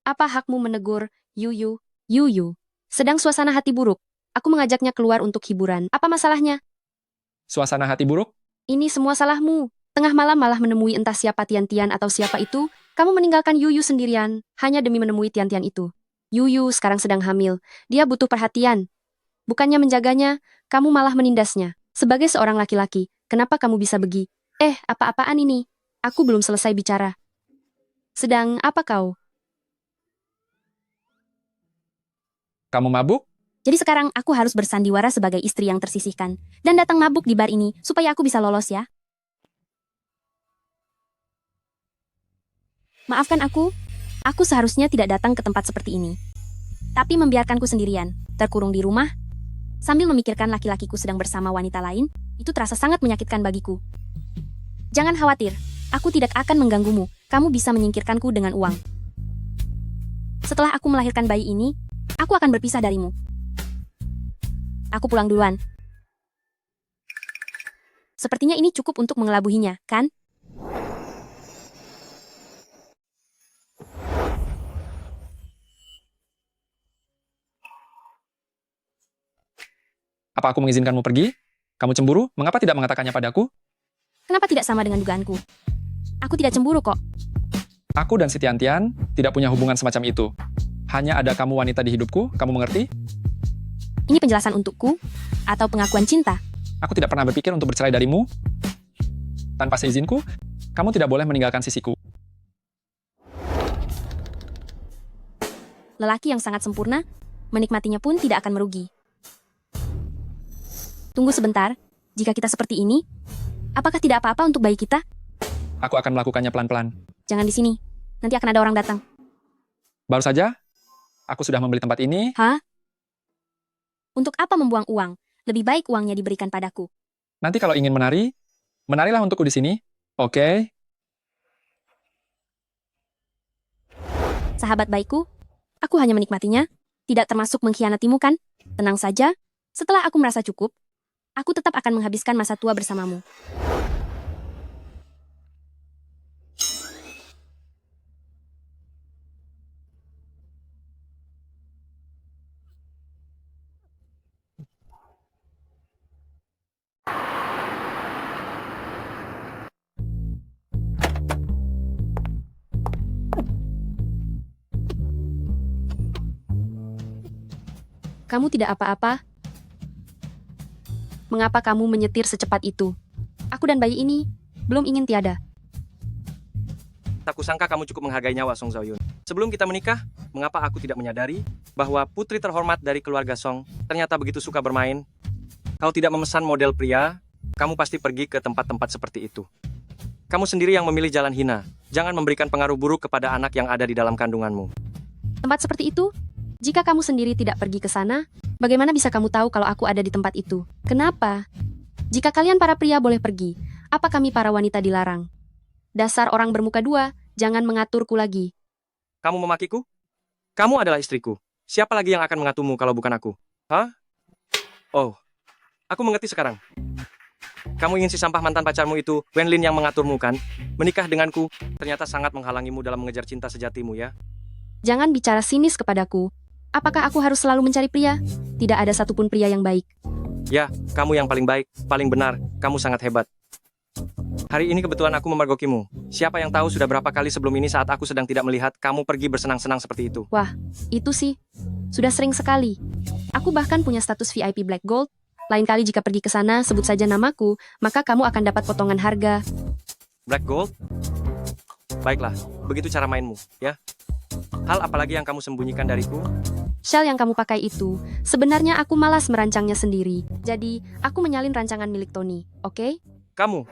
Apa hakmu menegur, Yuyu? Yuyu, sedang suasana hati buruk. Aku mengajaknya keluar untuk hiburan. Apa masalahnya? Suasana hati buruk? Ini semua salahmu. Tengah malam malah menemui entah siapa Tian-Tian atau siapa itu. Kamu meninggalkan Yuyu sendirian, hanya demi menemui Tian-Tian itu. Yuyu sekarang sedang hamil. Dia butuh perhatian. Bukannya menjaganya, kamu malah menindasnya. Sebagai seorang laki-laki, kenapa kamu bisa begitu? Apa-apaan ini? Aku belum selesai bicara. Sedang apa kau? Kamu mabuk? Jadi sekarang aku harus bersandiwara sebagai istri yang tersisihkan. Dan datang mabuk di bar ini, supaya aku bisa lolos ya. Maafkan aku seharusnya tidak datang ke tempat seperti ini. Tapi membiarkanku sendirian, terkurung di rumah, sambil memikirkan laki-lakiku sedang bersama wanita lain, itu terasa sangat menyakitkan bagiku. Jangan khawatir, aku tidak akan mengganggumu, kamu bisa menyingkirkanku dengan uang. Setelah aku melahirkan bayi ini, aku akan berpisah darimu. Aku pulang duluan. Sepertinya ini cukup untuk mengelabuhinya, kan? Apa aku mengizinkanmu pergi? Kamu cemburu? Mengapa tidak mengatakannya padaku? Kenapa tidak sama dengan dugaanku? Aku tidak cemburu kok. Aku dan si Tian-Tian tidak punya hubungan semacam itu. Hanya ada kamu wanita di hidupku, kamu mengerti? Ini penjelasan untukku? Atau pengakuan cinta? Aku tidak pernah berpikir untuk bercerai darimu. Tanpa seizinku, kamu tidak boleh meninggalkan sisiku. Lelaki yang sangat sempurna, menikmatinya pun tidak akan merugi. Tunggu sebentar, jika kita seperti ini, apakah tidak apa-apa untuk bayi kita? Aku akan melakukannya pelan-pelan. Jangan di sini, nanti akan ada orang datang. Baru saja, aku sudah membeli tempat ini. Hah? Untuk apa membuang uang? Lebih baik uangnya diberikan padaku. Nanti kalau ingin menari, menarilah untukku di sini. Oke? Sahabat baikku, aku hanya menikmatinya, tidak termasuk mengkhianatimu kan? Tenang saja, setelah aku merasa cukup, aku tetap akan menghabiskan masa tua bersamamu. Kamu tidak apa-apa? Mengapa kamu menyetir secepat itu? Aku dan bayi ini belum ingin tiada. Tak kusangka kamu cukup menghargai nyawa Song Zaoyun. Sebelum kita menikah, mengapa aku tidak menyadari bahwa putri terhormat dari keluarga Song ternyata begitu suka bermain? Kau tidak memesan model pria, kamu pasti pergi ke tempat-tempat seperti itu. Kamu sendiri yang memilih jalan hina. Jangan memberikan pengaruh buruk kepada anak yang ada di dalam kandunganmu. Tempat seperti itu? Jika kamu sendiri tidak pergi ke sana, bagaimana bisa kamu tahu kalau aku ada di tempat itu? Kenapa? Jika kalian para pria boleh pergi, apa kami para wanita dilarang? Dasar orang bermuka dua, jangan mengaturku lagi. Kamu memakiku? Kamu adalah istriku. Siapa lagi yang akan mengatumu kalau bukan aku? Hah? Oh, aku mengerti sekarang. Kamu ingin si sampah mantan pacarmu itu, Wenlin, yang mengaturmu, kan? Menikah denganku, ternyata sangat menghalangimu dalam mengejar cinta sejatimu, ya? Jangan bicara sinis kepadaku. Apakah aku harus selalu mencari pria? Tidak ada satupun pria yang baik. Ya, kamu yang paling baik, paling benar, kamu sangat hebat. Hari ini kebetulan aku memergokimu. Siapa yang tahu sudah berapa kali sebelum ini saat aku sedang tidak melihat, kamu pergi bersenang-senang seperti itu. Wah, itu sih. Sudah sering sekali. Aku bahkan punya status VIP Black Gold. Lain kali jika pergi ke sana, sebut saja namaku, maka kamu akan dapat potongan harga. Black Gold? Baiklah, begitu cara mainmu, ya? Hal apalagi yang kamu sembunyikan dariku? Shell yang kamu pakai itu, sebenarnya aku malas merancangnya sendiri. Jadi, aku menyalin rancangan milik Tony, oke? Kamu.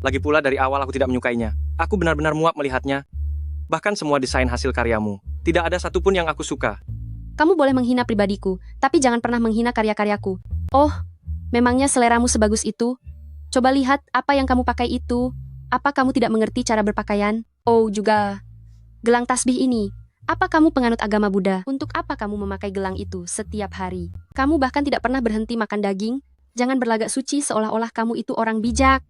Lagi pula dari awal aku tidak menyukainya. Aku benar-benar muak melihatnya. Bahkan semua desain hasil karyamu. Tidak ada satupun yang aku suka. Kamu boleh menghina pribadiku, tapi jangan pernah menghina karya-karyaku. Oh, memangnya seleramu sebagus itu? Coba lihat apa yang kamu pakai itu. Apa kamu tidak mengerti cara berpakaian? Oh, juga gelang tasbih ini. Apa kamu penganut agama Buddha? Untuk apa kamu memakai gelang itu setiap hari? Kamu bahkan tidak pernah berhenti makan daging? Jangan berlagak suci seolah-olah kamu itu orang bijak.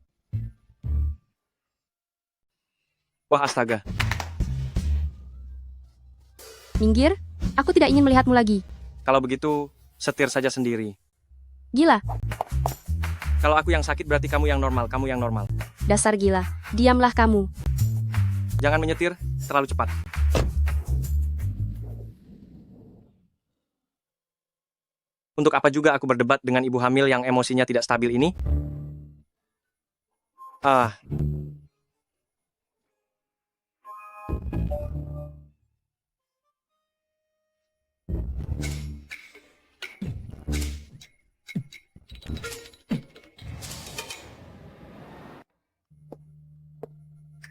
Wah, astaga. Minggir, aku tidak ingin melihatmu lagi. Kalau begitu, setir saja sendiri. Gila, Kalau aku yang sakit berarti kamu yang normal, kamu yang normal. dasar gila. Diamlah kamu. Jangan menyetir, terlalu cepat. Untuk apa juga aku berdebat dengan ibu hamil yang emosinya tidak stabil ini? Ah.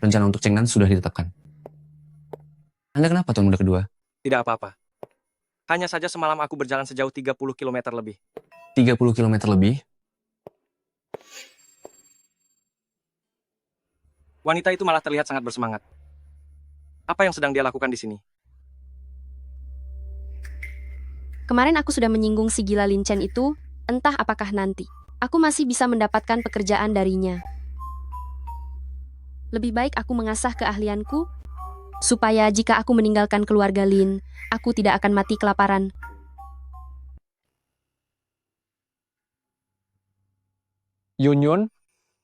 Rencana untuk Chengnan sudah ditetapkan. Anda kenapa Tuan Muda kedua? Tidak apa-apa. Hanya saja semalam aku berjalan sejauh 30 km lebih. 30 km lebih? Wanita itu malah terlihat sangat bersemangat. Apa yang sedang dia lakukan di sini? Kemarin aku sudah menyinggung si gila Lin Chen itu, entah apakah nanti aku masih bisa mendapatkan pekerjaan darinya. Lebih baik aku mengasah keahlianku, supaya jika aku meninggalkan keluarga Lin, aku tidak akan mati kelaparan. Yunyun,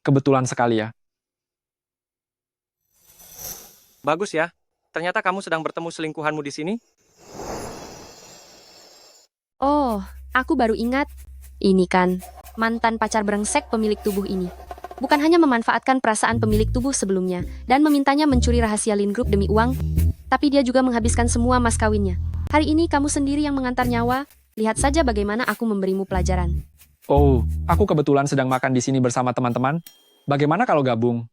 kebetulan sekali ya. Bagus ya. Ternyata kamu sedang bertemu selingkuhanmu di sini? Oh, aku baru ingat. Ini kan, mantan pacar brengsek pemilik tubuh ini. Bukan hanya memanfaatkan perasaan pemilik tubuh sebelumnya, dan memintanya mencuri rahasia Lin Group demi uang, tapi dia juga menghabiskan semua mas kawinnya. Hari ini kamu sendiri yang mengantar nyawa, lihat saja bagaimana aku memberimu pelajaran. Oh, aku kebetulan sedang makan di sini bersama teman-teman. Bagaimana kalau gabung?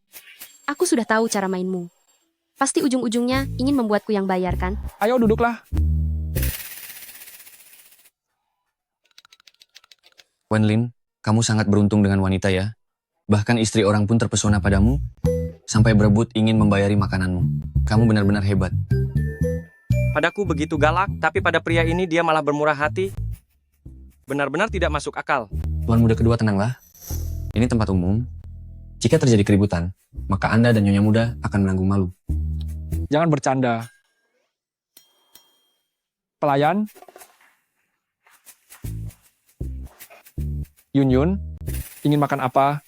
Aku sudah tahu cara mainmu. Pasti ujung-ujungnya ingin membuatku yang bayar, kan? Ayo duduklah. Wenlin, kamu sangat beruntung dengan wanita ya. Bahkan istri orang pun terpesona padamu, sampai berebut ingin membayari makananmu. Kamu benar-benar hebat. Padaku begitu galak, tapi pada pria ini dia malah bermurah hati. Benar-benar tidak masuk akal. Tuan Muda kedua tenanglah. Ini tempat umum. Jika terjadi keributan, maka Anda dan Nyonya Muda akan menanggung malu. Jangan bercanda. Pelayan? Yunyun, ingin makan apa?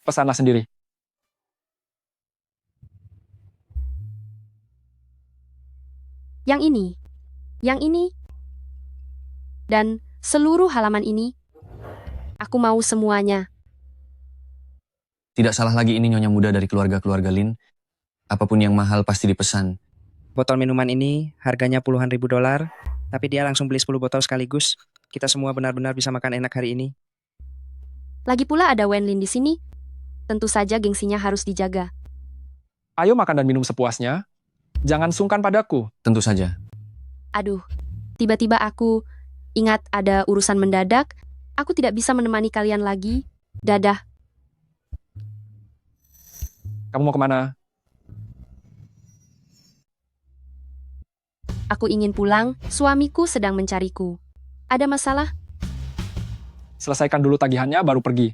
Pesanlah sendiri. yang ini, dan seluruh halaman ini. Aku mau semuanya. Tidak salah lagi ini nyonya muda dari keluarga-keluarga Lin. Apapun yang mahal pasti dipesan. Botol minuman ini harganya puluhan ribu dolar, tapi dia langsung beli 10 botol sekaligus. Kita semua benar-benar bisa makan enak hari ini. Lagi pula ada Wenlin di sini. Tentu saja gengsinya harus dijaga. Ayo makan dan minum sepuasnya. Jangan sungkan padaku. Tentu saja. Aduh, tiba-tiba aku ingat ada urusan mendadak. Aku tidak bisa menemani kalian lagi. Dadah. Kamu mau kemana? Aku ingin pulang, suamiku sedang mencariku. Ada masalah? Selesaikan dulu tagihannya, baru pergi.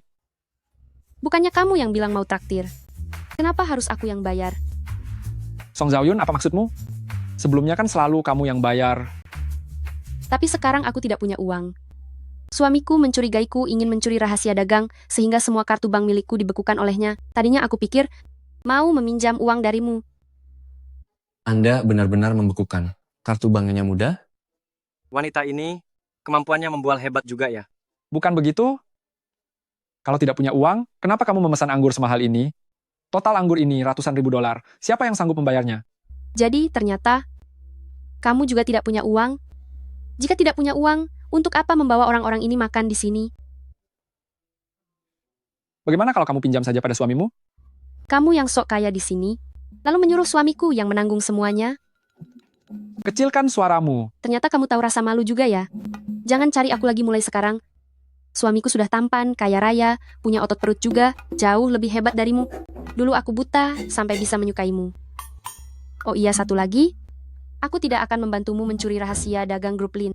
Bukannya kamu yang bilang mau traktir? Kenapa harus aku yang bayar? Song Zhaoyun, apa maksudmu? Sebelumnya kan selalu kamu yang bayar. Tapi sekarang aku tidak punya uang. Suamiku mencurigaiku ingin mencuri rahasia dagang, sehingga semua kartu bank milikku dibekukan olehnya. Tadinya aku pikir, mau meminjam uang darimu. Anda benar-benar membekukan. Kartu banknya muda? Wanita ini, kemampuannya membual hebat juga ya. Bukan begitu? Kalau tidak punya uang, kenapa kamu memesan anggur semahal ini? Total anggur ini ratusan ribu dolar. Siapa yang sanggup membayarnya? Jadi, ternyata, kamu juga tidak punya uang? Jika tidak punya uang, untuk apa membawa orang-orang ini makan di sini? Bagaimana kalau kamu pinjam saja pada suamimu? Kamu yang sok kaya di sini, lalu menyuruh suamiku yang menanggung semuanya? Kecilkan suaramu. Ternyata kamu tahu rasa malu juga ya? Jangan cari aku lagi mulai sekarang. Suamiku sudah tampan, kaya raya, punya otot perut juga, jauh lebih hebat darimu. Dulu aku buta, sampai bisa menyukaimu. Oh iya, satu lagi. Aku tidak akan membantumu mencuri rahasia dagang grup Lin.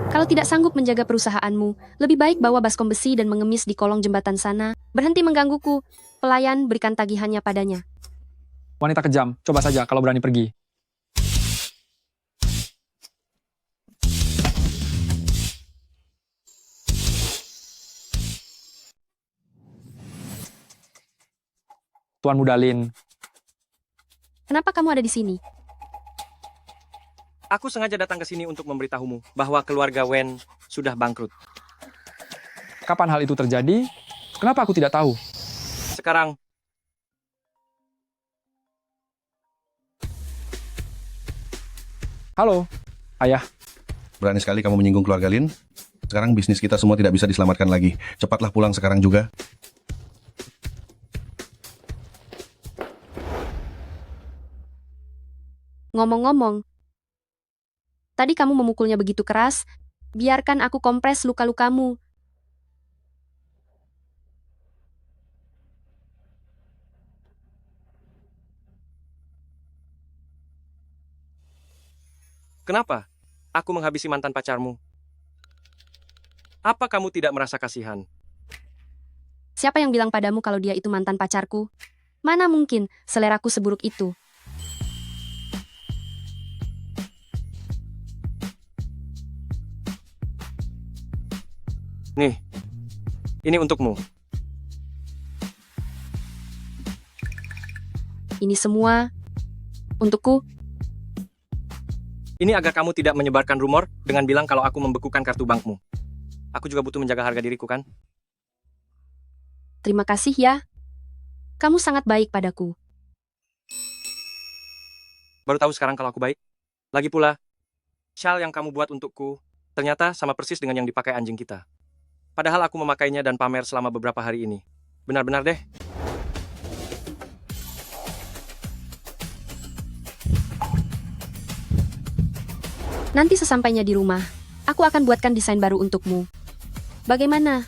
Kalau tidak sanggup menjaga perusahaanmu, lebih baik bawa baskom besi dan mengemis di kolong jembatan sana. Berhenti menggangguku. Pelayan, berikan tagihannya padanya. Wanita kejam, coba saja kalau berani pergi. Tuan Muda Lin. Kenapa kamu ada di sini? Aku sengaja datang ke sini untuk memberitahumu bahwa keluarga Wen sudah bangkrut. Kapan hal itu terjadi? Kenapa aku tidak tahu? Sekarang, halo, ayah. Berani sekali kamu menyinggung keluarga Lin. Sekarang bisnis kita semua tidak bisa diselamatkan lagi. Cepatlah pulang sekarang juga. Ngomong-ngomong, tadi kamu memukulnya begitu keras, biarkan aku kompres luka-lukamu. kenapa aku menghabisi mantan pacarmu? Apa kamu tidak merasa kasihan? Siapa yang bilang padamu kalau dia itu mantan pacarku? Mana mungkin seleraku seburuk itu? Nih, ini untukmu. Ini semua untukku. Ini agar kamu tidak menyebarkan rumor dengan bilang kalau aku membekukan kartu bankmu. Aku juga butuh menjaga harga diriku kan? Terima kasih ya. Kamu sangat baik padaku. Baru tahu sekarang kalau aku baik. Lagi pula, shawl yang kamu buat untukku ternyata sama persis dengan yang dipakai anjing kita. Padahal aku memakainya dan pamer selama beberapa hari ini. Benar-benar deh. Nanti sesampainya di rumah, aku akan buatkan desain baru untukmu. Bagaimana?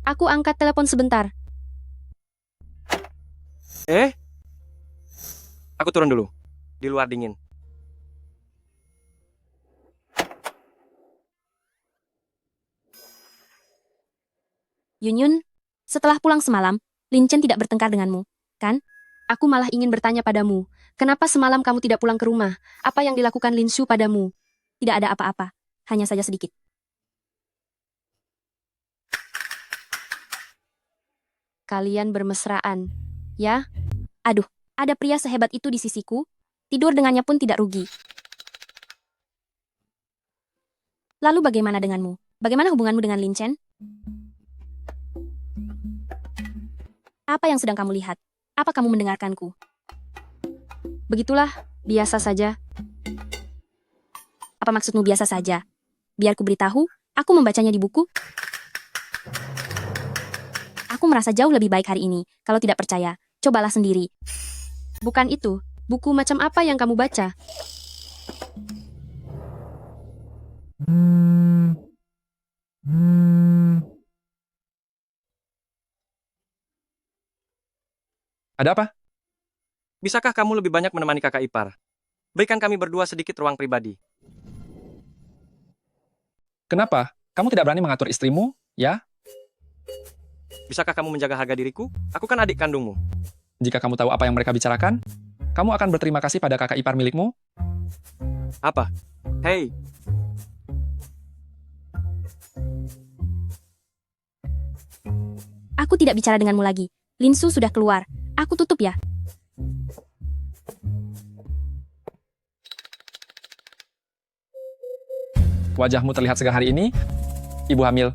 Aku angkat telepon sebentar. Aku turun dulu. Di luar dingin. Yunyun, setelah pulang semalam, Lin Chen tidak bertengkar denganmu, kan? Aku malah ingin bertanya padamu, kenapa semalam kamu tidak pulang ke rumah? Apa yang dilakukan Lin Shu padamu? Tidak ada apa-apa, hanya saja sedikit. Kalian bermesraan, ya? Aduh, ada pria sehebat itu di sisiku, tidur dengannya pun tidak rugi. Lalu bagaimana denganmu? Bagaimana hubunganmu dengan Lin Chen? Apa yang sedang kamu lihat? Apa kamu mendengarkanku? Begitulah, biasa saja. Apa maksudmu biasa saja? Biar ku beritahu, aku membacanya di buku. Aku merasa jauh lebih baik hari ini. Kalau tidak percaya, cobalah sendiri. Bukan itu, buku macam apa yang kamu baca? Ada apa? Bisakah kamu lebih banyak menemani kakak ipar? Berikan kami berdua sedikit ruang pribadi. Kenapa? Kamu tidak berani mengatur istrimu, ya? Bisakah kamu menjaga harga diriku? Aku kan adik kandungmu. Jika kamu tahu apa yang mereka bicarakan, kamu akan berterima kasih pada kakak ipar milikmu. Apa? Hei, Aku tidak bicara denganmu lagi. Lin Shu sudah keluar. Aku tutup ya. Wajahmu terlihat segar hari ini, ibu hamil.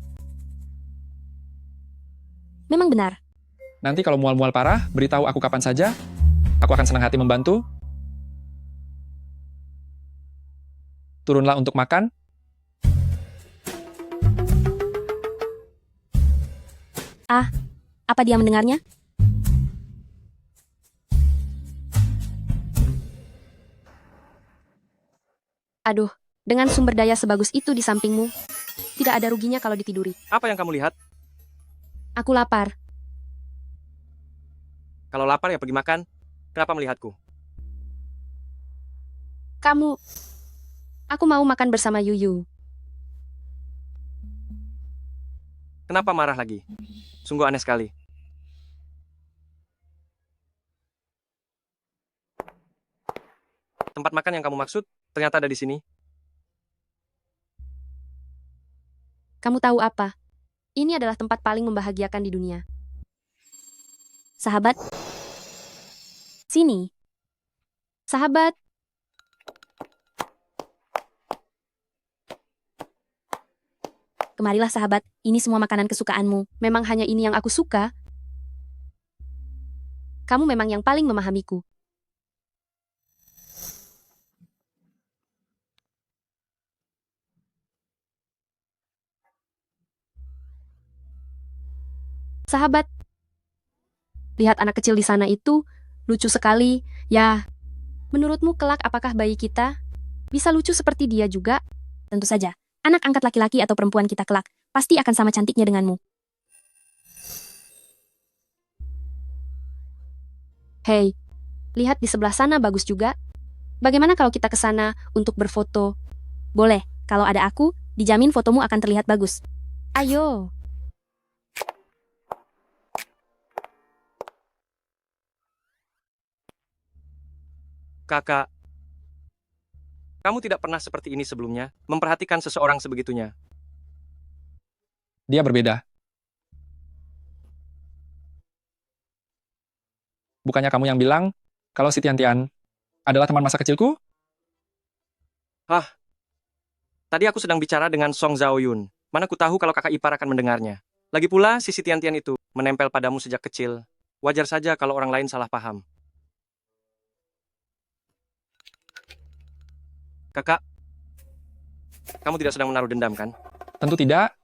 Memang benar. Nanti kalau mual-mual parah, beritahu aku kapan saja. Aku akan senang hati membantu. Turunlah untuk makan. Ah, apa dia mendengarnya? Aduh, dengan sumber daya sebagus itu di sampingmu, tidak ada ruginya kalau ditiduri. apa yang kamu lihat? Aku lapar. Kalau lapar ya pergi makan. Kenapa melihatku? Aku mau makan bersama Yuyu. Kenapa marah lagi? Sungguh aneh sekali. Tempat makan yang kamu maksud ternyata ada di sini. Kamu tahu apa? Ini adalah tempat paling membahagiakan di dunia. Sahabat, sini. Sahabat. Kemarilah sahabat, ini semua makanan kesukaanmu. Memang hanya ini yang aku suka. Kamu memang yang paling memahamiku. Sahabat, lihat anak kecil di sana itu, lucu sekali. Ya, menurutmu kelak apakah bayi kita bisa lucu seperti dia juga? Tentu saja, anak angkat laki-laki atau perempuan kita kelak pasti akan sama cantiknya denganmu. Hei, lihat di sebelah sana bagus juga. Bagaimana kalau kita ke sana untuk berfoto? Boleh, kalau ada aku, dijamin fotomu akan terlihat bagus. Ayo. Kakak, kamu tidak pernah seperti ini sebelumnya, memperhatikan seseorang sebegitunya. Dia berbeda. Bukannya kamu yang bilang kalau si Tian-Tian adalah teman masa kecilku? Hah, tadi aku sedang bicara dengan Song Zhao-yun. Mana ku tahu kalau kakak ipar akan mendengarnya. Lagi pula, si Tian-Tian itu menempel padamu sejak kecil. Wajar saja kalau orang lain salah paham. Kakak, kamu tidak sedang menaruh dendam, kan? Tentu tidak.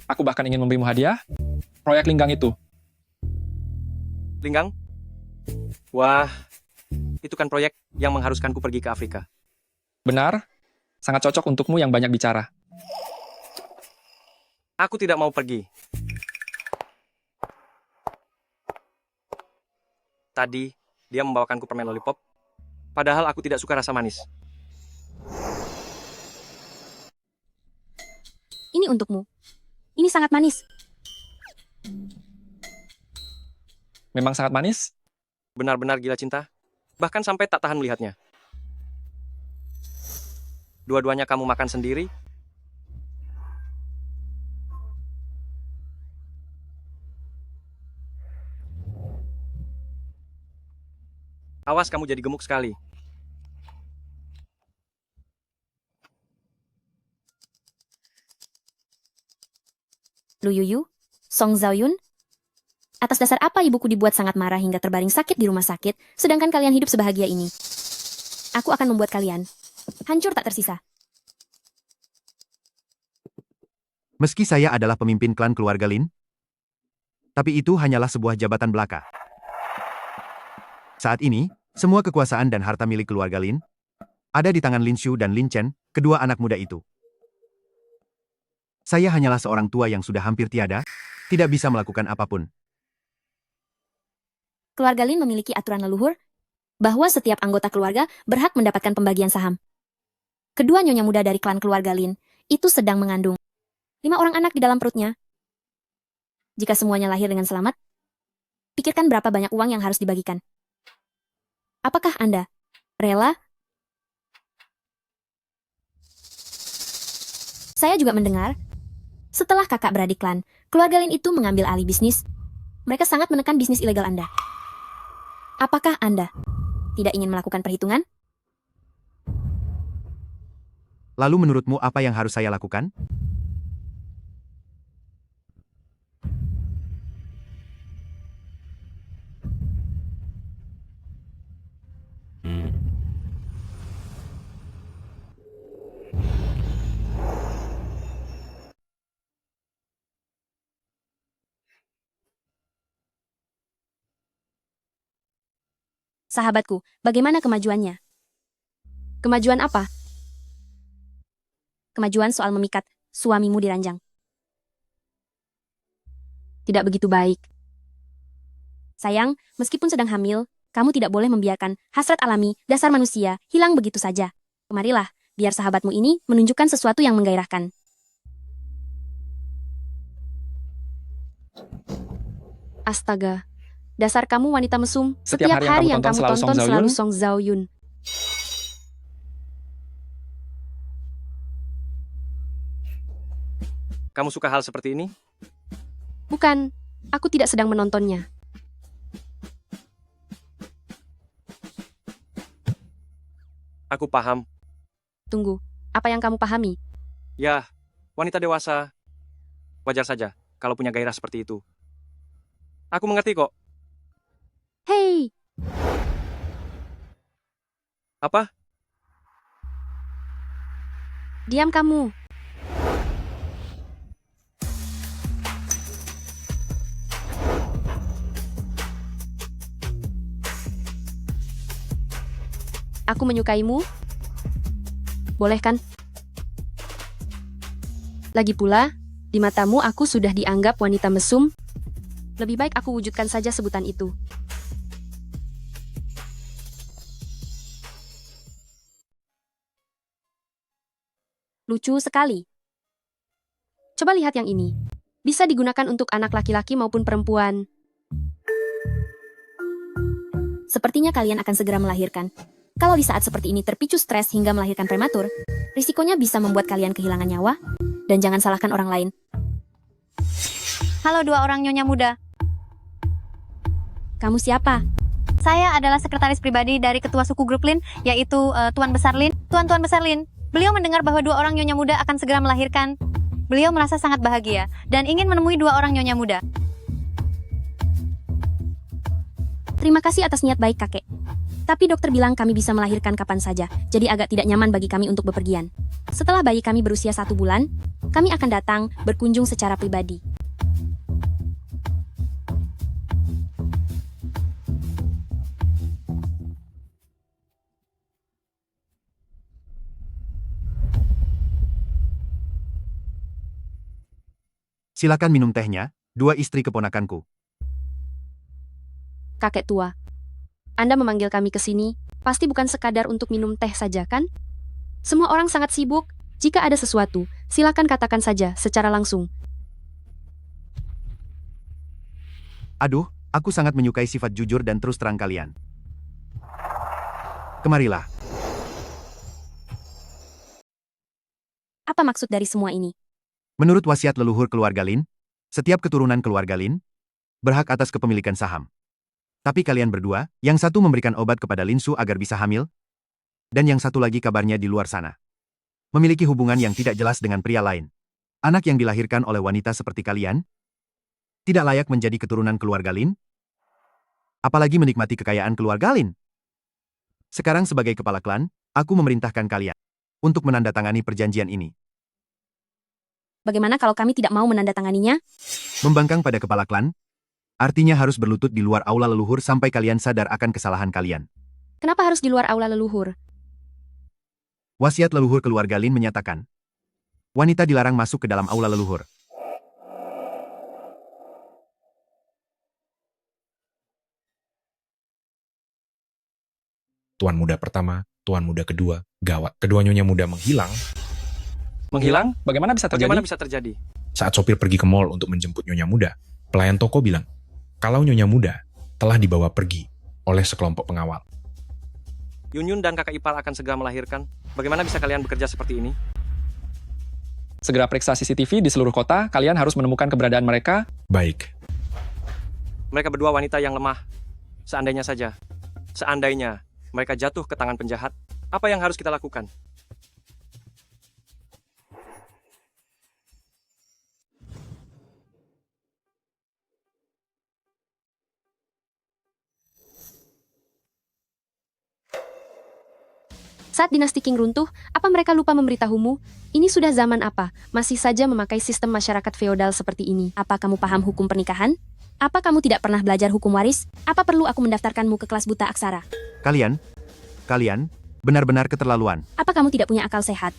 Aku bahkan ingin memberimu hadiah. Proyek Linggang itu. Linggang? Wah, itu kan proyek yang mengharuskanku pergi ke Afrika. Benar. Sangat cocok untukmu yang banyak bicara. Aku tidak mau pergi. Tadi, dia membawakanku permen lollipop. Padahal aku tidak suka rasa manis. Ini untukmu. Ini sangat manis. Memang sangat manis? Benar-benar gila cinta. Bahkan sampai tak tahan melihatnya. Dua-duanya kamu makan sendiri? Awas kamu jadi gemuk sekali. Lu Yuyu, Song Zaoyun, atas dasar apa ibuku dibuat sangat marah hingga terbaring sakit di rumah sakit, sedangkan kalian hidup sebahagia ini? Aku akan membuat kalian hancur tak tersisa. Meski saya adalah pemimpin klan keluarga Lin, tapi itu hanyalah sebuah jabatan belaka. Saat ini, semua kekuasaan dan harta milik keluarga Lin ada di tangan Lin Shu dan Lin Chen, kedua anak muda itu. Saya hanyalah seorang tua yang sudah hampir tiada, tidak bisa melakukan apapun. Keluarga Lin memiliki aturan leluhur bahwa setiap anggota keluarga berhak mendapatkan pembagian saham. Kedua nyonya muda dari klan keluarga Lin itu sedang mengandung 5 orang anak di dalam perutnya. Jika semuanya lahir dengan selamat, pikirkan berapa banyak uang yang harus dibagikan. Apakah Anda rela? Saya juga mendengar, setelah kakak beradik klan, keluarga Lin itu mengambil alih bisnis. Mereka sangat menekan bisnis ilegal Anda. Apakah Anda tidak ingin melakukan perhitungan? Lalu menurutmu apa yang harus saya lakukan? Sahabatku, bagaimana kemajuannya? Kemajuan apa? Kemajuan soal memikat suamimu di ranjang. Tidak begitu baik. Sayang, meskipun sedang hamil, kamu tidak boleh membiarkan hasrat alami dasar manusia hilang begitu saja. Kemarilah, biar sahabatmu ini menunjukkan sesuatu yang menggairahkan. Astaga, dasar kamu wanita mesum. Setiap hari yang kamu tonton selalu Song Zaoyun. Kamu suka hal seperti ini? Bukan, aku tidak sedang menontonnya. Aku paham. Tunggu, apa yang kamu pahami? Ya, wanita dewasa. Wajar saja kalau punya gairah seperti itu. Aku mengerti kok. Hei! Apa? Diam kamu. Aku menyukaimu? Boleh kan? Lagi pula, di matamu aku sudah dianggap wanita mesum. Lebih baik aku wujudkan saja sebutan itu. Lucu sekali. Coba lihat yang ini. Bisa digunakan untuk anak laki-laki maupun perempuan. Sepertinya kalian akan segera melahirkan. Kalau di saat seperti ini terpicu stres hingga melahirkan prematur, risikonya bisa membuat kalian kehilangan nyawa, dan jangan salahkan orang lain. Halo dua orang nyonya muda. Kamu siapa? Saya adalah sekretaris pribadi dari ketua suku grup Lin, yaitu Tuan Besar Lin. Tuan Besar Lin, beliau mendengar bahwa 2 orang nyonya muda akan segera melahirkan. Beliau merasa sangat bahagia dan ingin menemui 2 orang nyonya muda. Terima kasih atas niat baik kakek. Tapi dokter bilang kami bisa melahirkan kapan saja, jadi agak tidak nyaman bagi kami untuk bepergian. Setelah bayi kami berusia 1 bulan, kami akan datang berkunjung secara pribadi. Silakan minum tehnya, 2 istri keponakanku. Kakek tua, Anda memanggil kami ke sini, pasti bukan sekadar untuk minum teh saja, kan? Semua orang sangat sibuk. Jika ada sesuatu, silakan katakan saja secara langsung. Aduh, Aku sangat menyukai sifat jujur dan terus terang kalian. Kemarilah. Apa maksud dari semua ini? Menurut wasiat leluhur keluarga Lin, setiap keturunan keluarga Lin berhak atas kepemilikan saham. Tapi kalian berdua, yang satu memberikan obat kepada Lin Su agar bisa hamil, dan yang satu lagi kabarnya di luar sana. Memiliki hubungan yang tidak jelas dengan pria lain. Anak yang dilahirkan oleh wanita seperti kalian, tidak layak menjadi keturunan keluarga Lin, apalagi menikmati kekayaan keluarga Lin. Sekarang sebagai kepala klan, aku memerintahkan kalian untuk menandatangani perjanjian ini. Bagaimana kalau kami tidak mau menandatanganinya? Membangkang pada kepala klan, artinya harus berlutut di luar aula leluhur sampai kalian sadar akan kesalahan kalian. Kenapa harus di luar aula leluhur? Wasiat leluhur keluarga Lin menyatakan, wanita dilarang masuk ke dalam aula leluhur. Tuan muda pertama, tuan muda kedua, gawat. Kedua nyonya muda menghilang Menghilang? Bagaimana bisa terjadi? Bagaimana bisa terjadi? saat sopir pergi ke mall untuk menjemput nyonya muda. Pelayan toko bilang, kalau nyonya muda telah dibawa pergi oleh sekelompok pengawal. Yunyun dan kakak ipar akan segera melahirkan. Bagaimana bisa kalian bekerja seperti ini? Segera periksa CCTV di seluruh kota, kalian harus menemukan keberadaan mereka. Baik. Mereka berdua wanita yang lemah. Seandainya mereka jatuh ke tangan penjahat, apa yang harus kita lakukan? Saat dinasti Qing runtuh, apa mereka lupa memberitahumu? Ini sudah zaman apa? Masih saja memakai sistem masyarakat feodal seperti ini. Apa kamu paham hukum pernikahan? Apa kamu tidak pernah belajar hukum waris? Apa perlu aku mendaftarkanmu ke kelas buta aksara? Kalian benar-benar keterlaluan. Apa kamu tidak punya akal sehat?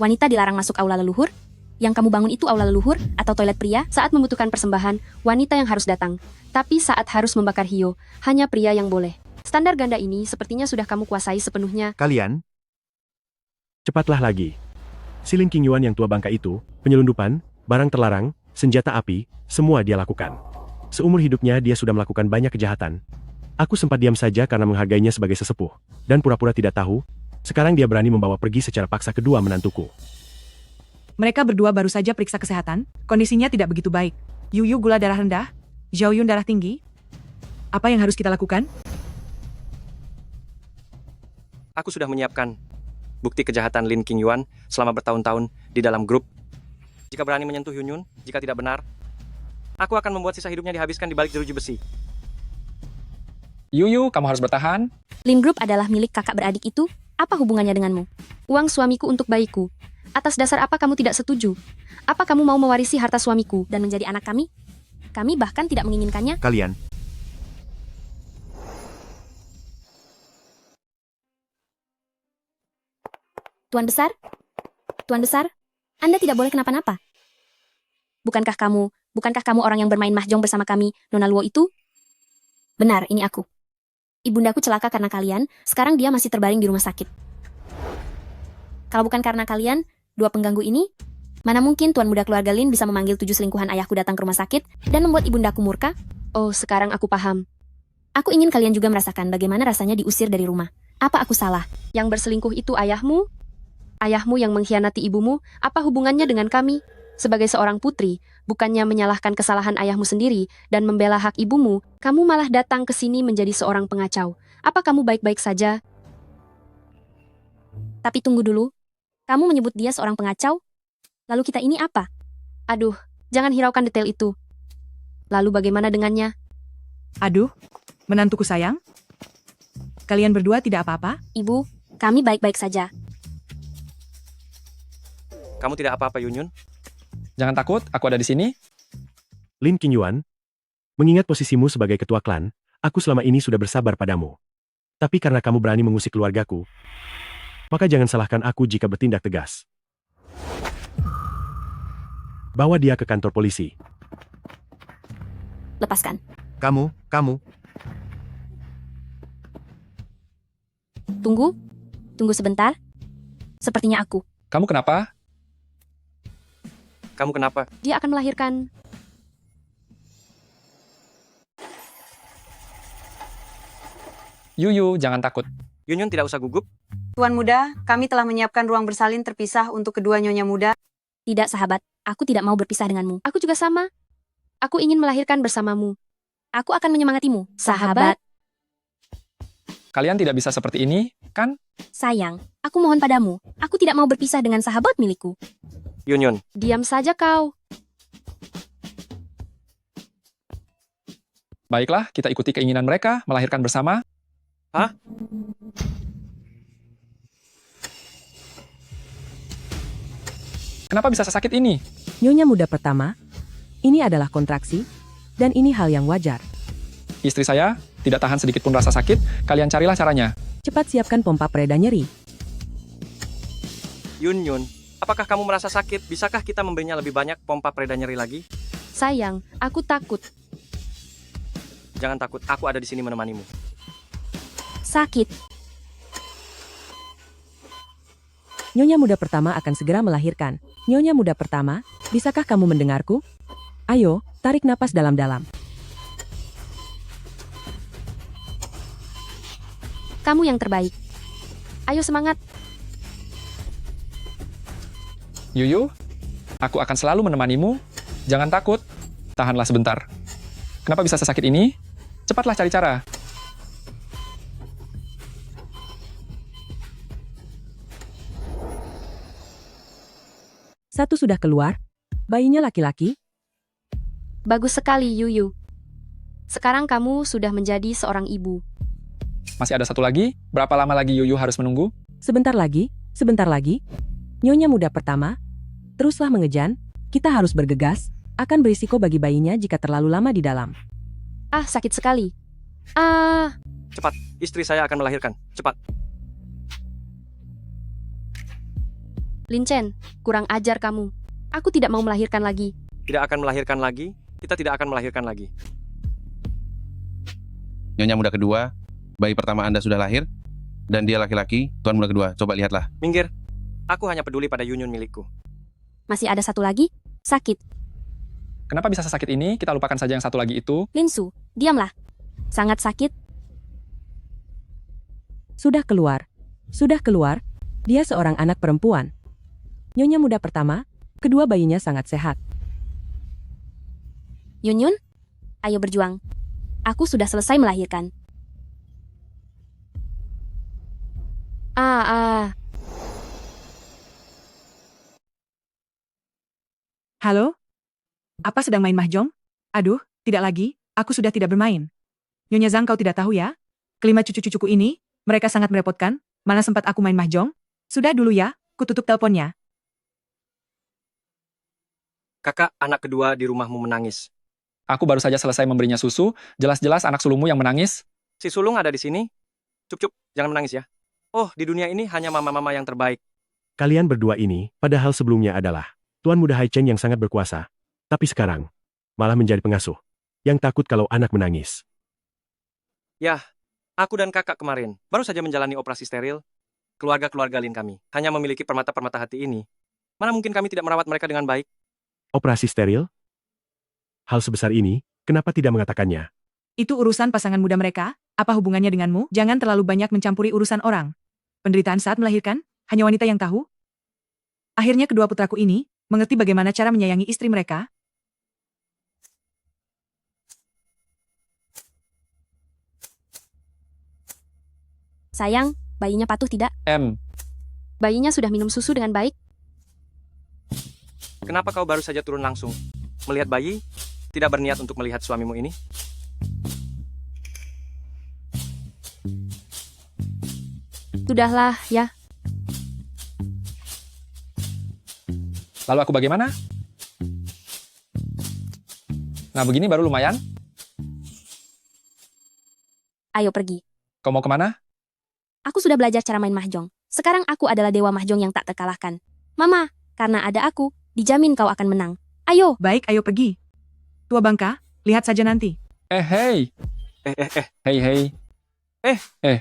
Wanita dilarang masuk aula leluhur? Yang kamu bangun itu aula leluhur atau toilet pria? Saat membutuhkan persembahan, wanita yang harus datang. Tapi saat harus membakar hiyo, hanya pria yang boleh. Standar ganda ini sepertinya sudah kamu kuasai sepenuhnya. Kalian, cepatlah lagi. Si Lin Qingyuan yang tua bangka itu, penyelundupan, barang terlarang, senjata api, semua dia lakukan. Seumur hidupnya dia sudah melakukan banyak kejahatan. Aku sempat diam saja karena menghargainya sebagai sesepuh, dan pura-pura tidak tahu. Sekarang dia berani membawa pergi secara paksa kedua menantuku. Mereka berdua baru saja periksa kesehatan, kondisinya tidak begitu baik. Yuyu gula darah rendah, Zhaoyun darah tinggi. Apa yang harus kita lakukan? Aku sudah menyiapkan bukti kejahatan Lin Qingyuan selama bertahun-tahun di dalam grup. Jika berani menyentuh Yunyun, jika tidak benar, aku akan membuat sisa hidupnya dihabiskan di balik jeruji besi. Yuyu, kamu harus bertahan. Lin Group adalah milik kakak beradik itu. Apa hubungannya denganmu? Uang suamiku untuk bayiku. Atas dasar apa kamu tidak setuju? Apa kamu mau mewarisi harta suamiku dan menjadi anak kami? Kami bahkan tidak menginginkannya. Kalian, Tuan Besar, Anda tidak boleh kenapa-napa. Bukankah kamu orang yang bermain mahjong bersama kami, Nona Luo itu? Benar, ini aku. Ibundaku celaka karena kalian, sekarang dia masih terbaring di rumah sakit. Kalau bukan karena kalian, dua pengganggu ini, mana mungkin tuan muda keluarga Lin bisa memanggil 7 selingkuhan ayahku datang ke rumah sakit dan membuat ibundaku murka? Oh, sekarang aku paham. Aku ingin kalian juga merasakan bagaimana rasanya diusir dari rumah. Apa aku salah? Yang berselingkuh itu ayahmu? Ayahmu yang mengkhianati ibumu, apa hubungannya dengan kami? Sebagai seorang putri, bukannya menyalahkan kesalahan ayahmu sendiri dan membela hak ibumu, kamu malah datang ke sini menjadi seorang pengacau. Apa kamu baik-baik saja? Tapi tunggu dulu. Kamu menyebut dia seorang pengacau? Lalu kita ini apa? Aduh, jangan hiraukan detail itu. Lalu bagaimana dengannya? Aduh, menantuku sayang. Kalian berdua tidak apa-apa? Ibu, kami baik-baik saja. Kamu tidak apa-apa, Yunyun? Jangan takut, aku ada di sini. Lin Qingyuan, mengingat posisimu sebagai ketua klan, aku selama ini sudah bersabar padamu. Tapi karena kamu berani mengusik keluargaku, maka jangan salahkan aku jika bertindak tegas. Bawa dia ke kantor polisi. Lepaskan. Kamu. Tunggu sebentar. Sepertinya aku. Kamu kenapa? Kamu kenapa? Dia akan melahirkan. Yuyu, jangan takut. Yunyun tidak usah gugup. Tuan Muda, kami telah menyiapkan ruang bersalin terpisah untuk kedua Nyonya Muda. Tidak, sahabat. Aku tidak mau berpisah denganmu. Aku juga sama. Aku ingin melahirkan bersamamu. Aku akan menyemangatimu, sahabat. Kalian tidak bisa seperti ini, kan? Sayang, aku mohon padamu. Aku tidak mau berpisah dengan sahabat milikku. Yunyun, Diam saja kau. Baiklah, kita ikuti keinginan mereka, melahirkan bersama. Hah? Kenapa bisa sesakit ini? Nyonya muda pertama, ini adalah kontraksi, dan ini hal yang wajar. Istri saya tidak tahan sedikit pun rasa sakit, kalian carilah caranya. Cepat siapkan pompa pereda nyeri. Yunyun, apakah kamu merasa sakit? Bisakah kita memberinya lebih banyak pompa pereda nyeri lagi? Sayang, aku takut. Jangan takut, aku ada di sini menemanimu. Sakit. Nyonya muda pertama akan segera melahirkan. Nyonya muda pertama, bisakah kamu mendengarku? Ayo, tarik napas dalam-dalam. Kamu yang terbaik. Ayo semangat. Yuyu, aku akan selalu menemanimu. Jangan takut. Tahanlah sebentar. Kenapa bisa sesakit ini? Cepatlah cari cara. Satu sudah keluar. Bayinya laki-laki. Bagus sekali, Yuyu. Sekarang kamu sudah menjadi seorang ibu. Masih ada satu lagi? Berapa lama lagi Yuyu harus menunggu? Sebentar lagi, sebentar lagi. Nyonya muda pertama, teruslah mengejan. Kita harus bergegas. Akan berisiko bagi bayinya jika terlalu lama di dalam. Ah, sakit sekali. Cepat, istri saya akan melahirkan. Cepat. Lin Chen, kurang ajar kamu. Aku tidak mau melahirkan lagi. Tidak akan melahirkan lagi. Kita tidak akan melahirkan lagi. Nyonya muda kedua, bayi pertama Anda sudah lahir, dan dia laki-laki, tuan muda kedua. Coba lihatlah. Minggir. Aku hanya peduli pada Yunyun milikku. Masih ada satu lagi? Sakit. Kenapa bisa sesakit ini? Kita lupakan saja yang satu lagi itu. Linsu, diamlah. Sangat sakit. Sudah keluar. Sudah keluar. Dia seorang anak perempuan. Nyonya muda pertama, kedua bayinya sangat sehat. Yunyun, ayo berjuang. Aku sudah selesai melahirkan. Halo? Apa sedang main mahjong? Aduh, tidak lagi, aku sudah tidak bermain. Nyonya Zhang, kau tidak tahu ya? Kelima cucu-cucuku ini, mereka sangat merepotkan. Mana sempat aku main mahjong? Sudah dulu ya, ku tutup teleponnya. Kakak, anak kedua di rumahmu menangis. Aku baru saja selesai memberinya susu, jelas-jelas anak sulungmu yang menangis. Si sulung ada di sini. Cup-cup, jangan menangis ya. Oh, di dunia ini hanya mama-mama yang terbaik. Kalian berdua ini, padahal sebelumnya adalah Tuan Muda Hai Cheng yang sangat berkuasa. Tapi sekarang, malah menjadi pengasuh. Yang takut kalau anak menangis. Yah, aku dan kakak kemarin baru saja menjalani operasi steril. Keluarga-keluarga Lin kami hanya memiliki permata-permata hati ini. Mana mungkin kami tidak merawat mereka dengan baik? Operasi steril? Hal sebesar ini, kenapa tidak mengatakannya? Itu urusan pasangan muda mereka, apa hubungannya denganmu? Jangan terlalu banyak mencampuri urusan orang. Penderitaan saat melahirkan, hanya wanita yang tahu. Akhirnya kedua putraku ini, mengerti bagaimana cara menyayangi istri mereka. Sayang, bayinya patuh tidak? Bayinya sudah minum susu dengan baik? Kenapa kau baru saja turun langsung? Melihat bayi? Tidak berniat untuk melihat suamimu ini? Sudahlah, ya. Lalu aku bagaimana? Nah, begini baru lumayan. Ayo pergi. Kau mau kemana? Aku sudah belajar cara main mahjong. Sekarang aku adalah dewa mahjong yang tak terkalahkan. Mama, karena ada aku, dijamin kau akan menang. Ayo. Baik, ayo pergi. Tua bangka, lihat saja nanti. Hei. Hei. Eh.